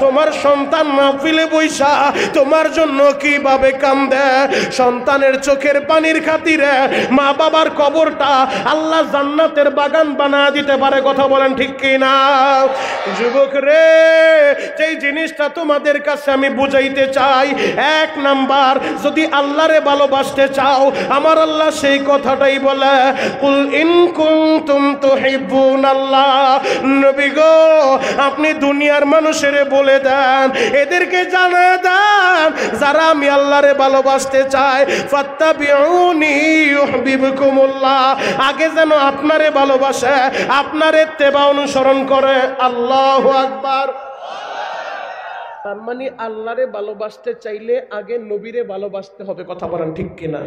তোমার সন্তান মাহফিলে বৈশা তোমার জন্য কিভাবে কান্দে। সন্তানের চোখের পানির খাতিরে মা বাবার কবরটা আল্লাহ জান্নাতের বাগান বানা দিতে পারে, কথা বলেন ঠিক কিনা? যুবক রে, যেই জিনিসটা তোমাদের কাছে আমি বুঝাইতে চাই, এক নাম্বার, যদি আল্লাহরে ভালোবাসতে চাও, আমার আল্লাহ সেই কথাটাই বলে, কুল ইন কুনতুম তুহিব্বুনাল্লাহ, নবী গো আপনি দুনিয়ার মানুষেরে বলে দেন, এদেরকে জানিয়ে দেন, যারা আমি আল্লাহরে ভালোবাসতে চাই, ফাত্তাবিউনি ইউহিব্বুকুমুল্লাহ, আগে যেন আপনারে ভালোবাসে, আপনার ইত্তেবা অনুসরণ করে। আল্লাহু আকবার। তার মানে আল্লাহরে ভালোবাসতে চাইলে আগে নবীরে ভালোবাসতে হবে, কথা বলেন ঠিক কিনা?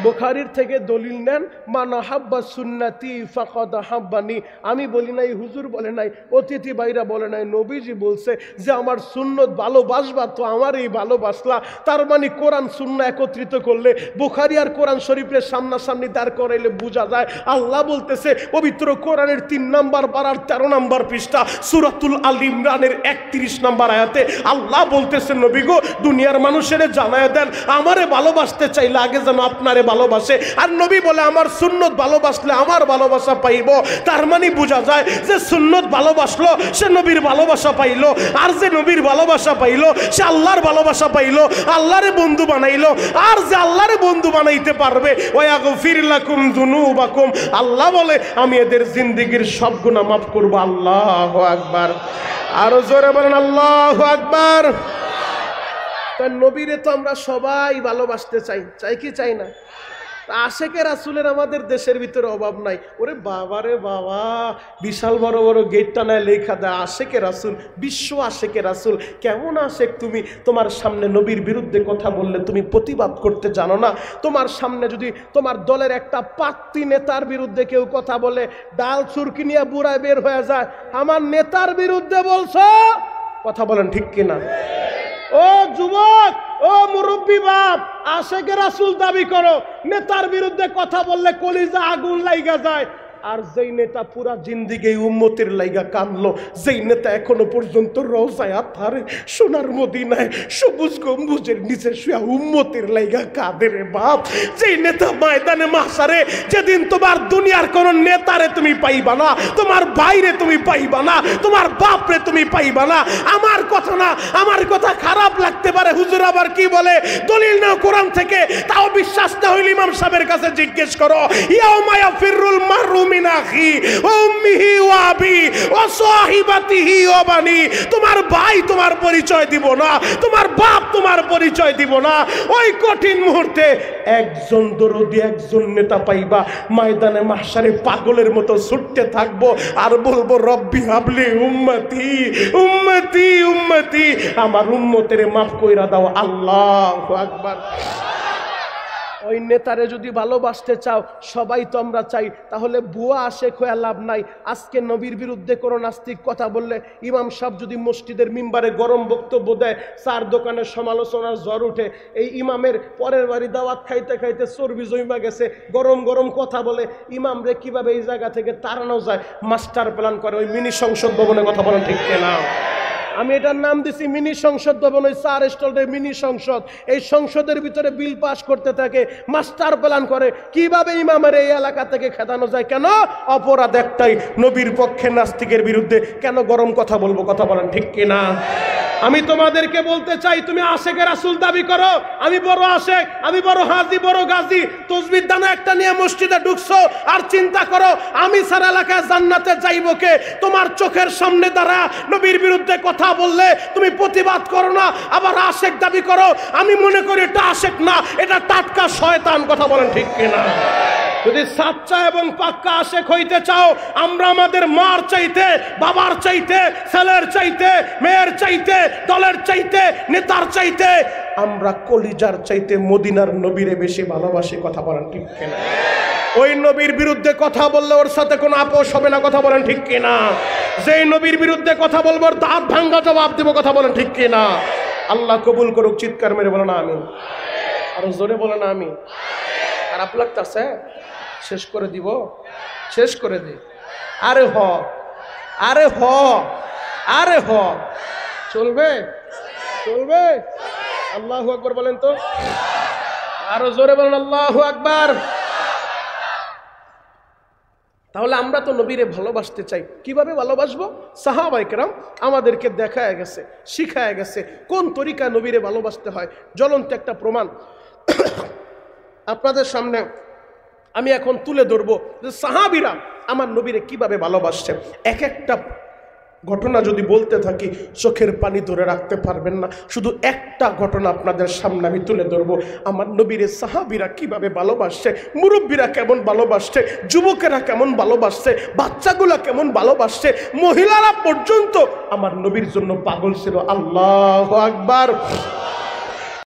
বুখারীর থেকে দলিল নেন, মান হাব্বা সুন্নতি ফাকাদ হাব্বানি। আমি বলি নাই, হুজুর বলে নাই, অতিথি ভাইরা বলে নাই, নবীজি বলছে যে আমার সুন্নত ভালোবাসবা তো আমার এই ভালোবাসলা। তার মানে কোরআন সুন্নাহ একত্রিত করলে, বুখারী আর কোরআন শরীফের সামনাসামনি দাঁড় করাইলে বোঝা যায় আল্লাহ বলতেছে পবিত্র কোরআনের 3 নম্বর পারার 13 নম্বর পৃষ্ঠা সূরাতুল আল ইমরানের 31 নম্বর আয়াতে আল্লাহ বলতেছে, নবী গো দুনিয়ার মানুষের জানায় দেন, আমারে ভালোবাসতে চাইলে আগে যেন আপনারে ভালোবাসে। আর নবী বলে আমার সুন্নত ভালোবাসলে আমার ভালোবাসা পাইব। তার মানে বোঝা যায় যে সুন্নত ভালোবাসলো সে নবীর ভালোবাসা পাইলো, আর যে নবীর ভালোবাসা পাইলো সে আল্লাহর ভালোবাসা পাইলো, আল্লাহরে বন্ধু বানাইলো। আর যে আল্লাহরে বন্ধু বানাইতে পারবে, ওয়াগফির লাকুম যুনুবাকুম, আল্লাহ বলে আমি এদের জিন্দেগীর সব গুনাহ মাফ করব। আল্লাহু আকবার। আরো জোরে বলেন আল্লাহু আকবার। তার নবীরে তো আমরা সবাই ভালোবাসতে চাই, চাই কি চাই না? আশেকে রাসূলের আমাদের দেশের ভিতরে অভাব নাই। ওরে বাবা রে বাবা, বিশাল বড় বড় গেটটা নাই লেখা দেয় আশেকে রাসূল, বিশ্ব আশেকে রাসূল। কেমন আশেক তুমি? তোমার সামনে নবীর বিরুদ্ধে কথা বললে তুমি প্রতিবাদ করতে জানো না। তোমার সামনে যদি তোমার দলের একটা পাত্তি নেতার বিরুদ্ধে কেউ কথা বলে, ডাল চুরকি নিয়ে বুড়ায় বের হয়ে যায়, আমার নেতার বিরুদ্ধে বলছো, কথা বলেন ঠিক কিনা? ও যুবক, ও মুরব্বী বাপ, আশেকে রাসূল দাবি করো, নেতার বিরুদ্ধে কথা বললে কলিজা আগুন লাইগা যায়। আর যেই নেতা পুরা জিন্দিগি উম্মতের লাইগা কানলো, যেই নেতা এখনো পর্যন্ত রওজায় আথারে সোনার মদিনায় সবুজ গম্বুজের নিচে শুয়া উম্মতের লাইগা কাঁদে রে বাপ, যেই নেতা ময়দানে মাহশারে যেদিন তোমার দুনিয়ার কোন নেতারে তুমি পাইবা না, তোমার বাইরে তুমি পাইবা না, তোমার বাপরে তুমি পাইবা না। আমার কথা না, আমার কথা খারাপ লাগতে পারে, হুজুর আবার কি বলে, দলিল নাও কোরআন থেকে, তাও বিশ্বাস না হইলে ইমাম সাহেবের কাছে জিজ্ঞেস করো। ইয়াউমা ইয়াফিরুল মারউ মিন আখি ওয়া উম্মিহি ওয়া আবি ওয়া সাহিবাতিহি ওয়া বানি। তোমার ভাই তোমার পরিচয় দিব না, তোমার বাপ তোমার পরিচয় দিব না। ওই কঠিন মুহূর্তে একজন দরদি, একজন নেতা পাইবা, ময়দানে মাহশারে পাগলের মতো ছুটতে থাকবো আর বলবো, রব্বি হাবলি উম্মতি উম্মতি উম্মতি, আমার উম্মতের মাফ কইরা দাও। আল্লাহু আকবার। ওই নেতারে যদি ভালোবাসতে চাও, সবাই তো আমরা চাই, তাহলে বুয়া আশেক হয়ে লাভ নাই। আজকে নবীর বিরুদ্ধে কোনো নাস্তিক কথা বললে ইমাম সাহেব যদি মসজিদের মিম্বারে গরম বক্তব্য দেয়, চার দোকানের সমালোচনার জ্বর উঠে, এই ইমামের পরের বাড়ি দাওয়াত খাইতে খাইতে চর্বি জমা গেছে, গরম গরম কথা বলে, ইমাম রে কিভাবে এই জায়গা থেকে তাড়ানো যায় মাস্টার প্ল্যান করে ওই মিনি সংসদ ভবনে, কথা বলেন ঠিক কিনা? আমি এটার নাম দিছি মিনি সংসদ ভবন, ওই 4 স্টলের মিনি সংসদ। এই সংসদের ভিতরে বিল পাস করতে থাকে, মাস্টার প্ল্যান করে কিভাবে ইমামের এই এলাকা থেকে খেদানো যায়। কেন? অপরাধ একটাই, নবীর পক্ষে নাস্তিকের বিরুদ্ধে কেন গরম কথা বলবো, কথা বলেন ঠিক কিনা? আমি তোমাদেরকে বলতে চাই, তুমি আশেকে রাসূল দাবি করো, আমি বড় আশেক, আমি বড় হাজি, বড় গাজী, তসবির দানা একটা নিয়ে মসজিদে ঢুকছো, আর চিন্তা করো আমি সারা এলাকায় জান্নাতে যাইবো কে? তোমার চোখের সামনে দাঁড়া নবীর বিরুদ্ধে কথা বললে তুমি প্রতিবাদ করো না, আবার আশেক দাবি করো। আমি মনে করি এটা আশেক না, এটা টাটকা শয়তান, কথা বলেন ঠিক কিনা? যদি সাচ্চা এবং পাক্কা আশেক হইতে চাও, আমরা আমাদের মার চাইতে, বাবার চাইতে, ছেলের চাইতে, মেয়ের চাইতে, দলের চাইতে, নেতার চাইতে, আমরা কলিজার চাইতে মদিনার নবীরে বেশি ভালোবাসি, কথা বলেন ঠিক কিনা? ওই নবীর বিরুদ্ধে কথা বললে ওর সাথে কোনো আপোষ হবে না, কথা বলেন ঠিক কিনা? যেই নবীর বিরুদ্ধে কথা বলবো ওর দাঁত ভাঙ্গা জবাব দেব, কথা বলেন ঠিক কিনা? আল্লাহ কবুল করুক। চিৎকার মেরে বলো না আমিন। আরো জোরে বলো না আমিন। খারাপ লাগতেছে? শেষ করে দিব, শেষ করে দি। আরে হ, আরে হ, আরে হ, চলবে চলবে। আল্লাহু আকবার বলেন তো, আরো জোরে বলেন আল্লাহু আকবার। তাহলে আমরা তো নবীরে ভালোবাসতে চাই, কিভাবে ভালোবাসবো? সাহাবায়ে কেরাম আমাদেরকে দেখায় গেছে, শিখায় গেছে কোন তরিকায় নবীরে ভালোবাসতে হয়। জ্বলন্ত একটা প্রমাণ আপনাদের সামনে আমি এখন তুলে ধরবো যে সাহাবীরা আমার নবীরে কিভাবে ভালোবাসছে। এক একটা ঘটনা যদি বলতে থাকি চোখের পানি ধরে রাখতে পারবেন না। শুধু একটা ঘটনা আপনাদের সামনে আমি তুলে ধরবো, আমার নবীরে সাহাবীরা কিভাবে ভালোবাসছে, মুরব্বীরা কেমন ভালোবাসছে, যুবকেরা কেমন ভালোবাসছে, বাচ্চাগুলা কেমন ভালোবাসছে, মহিলারা পর্যন্ত আমার নবীর জন্য পাগল ছিল। আল্লাহু আকবার।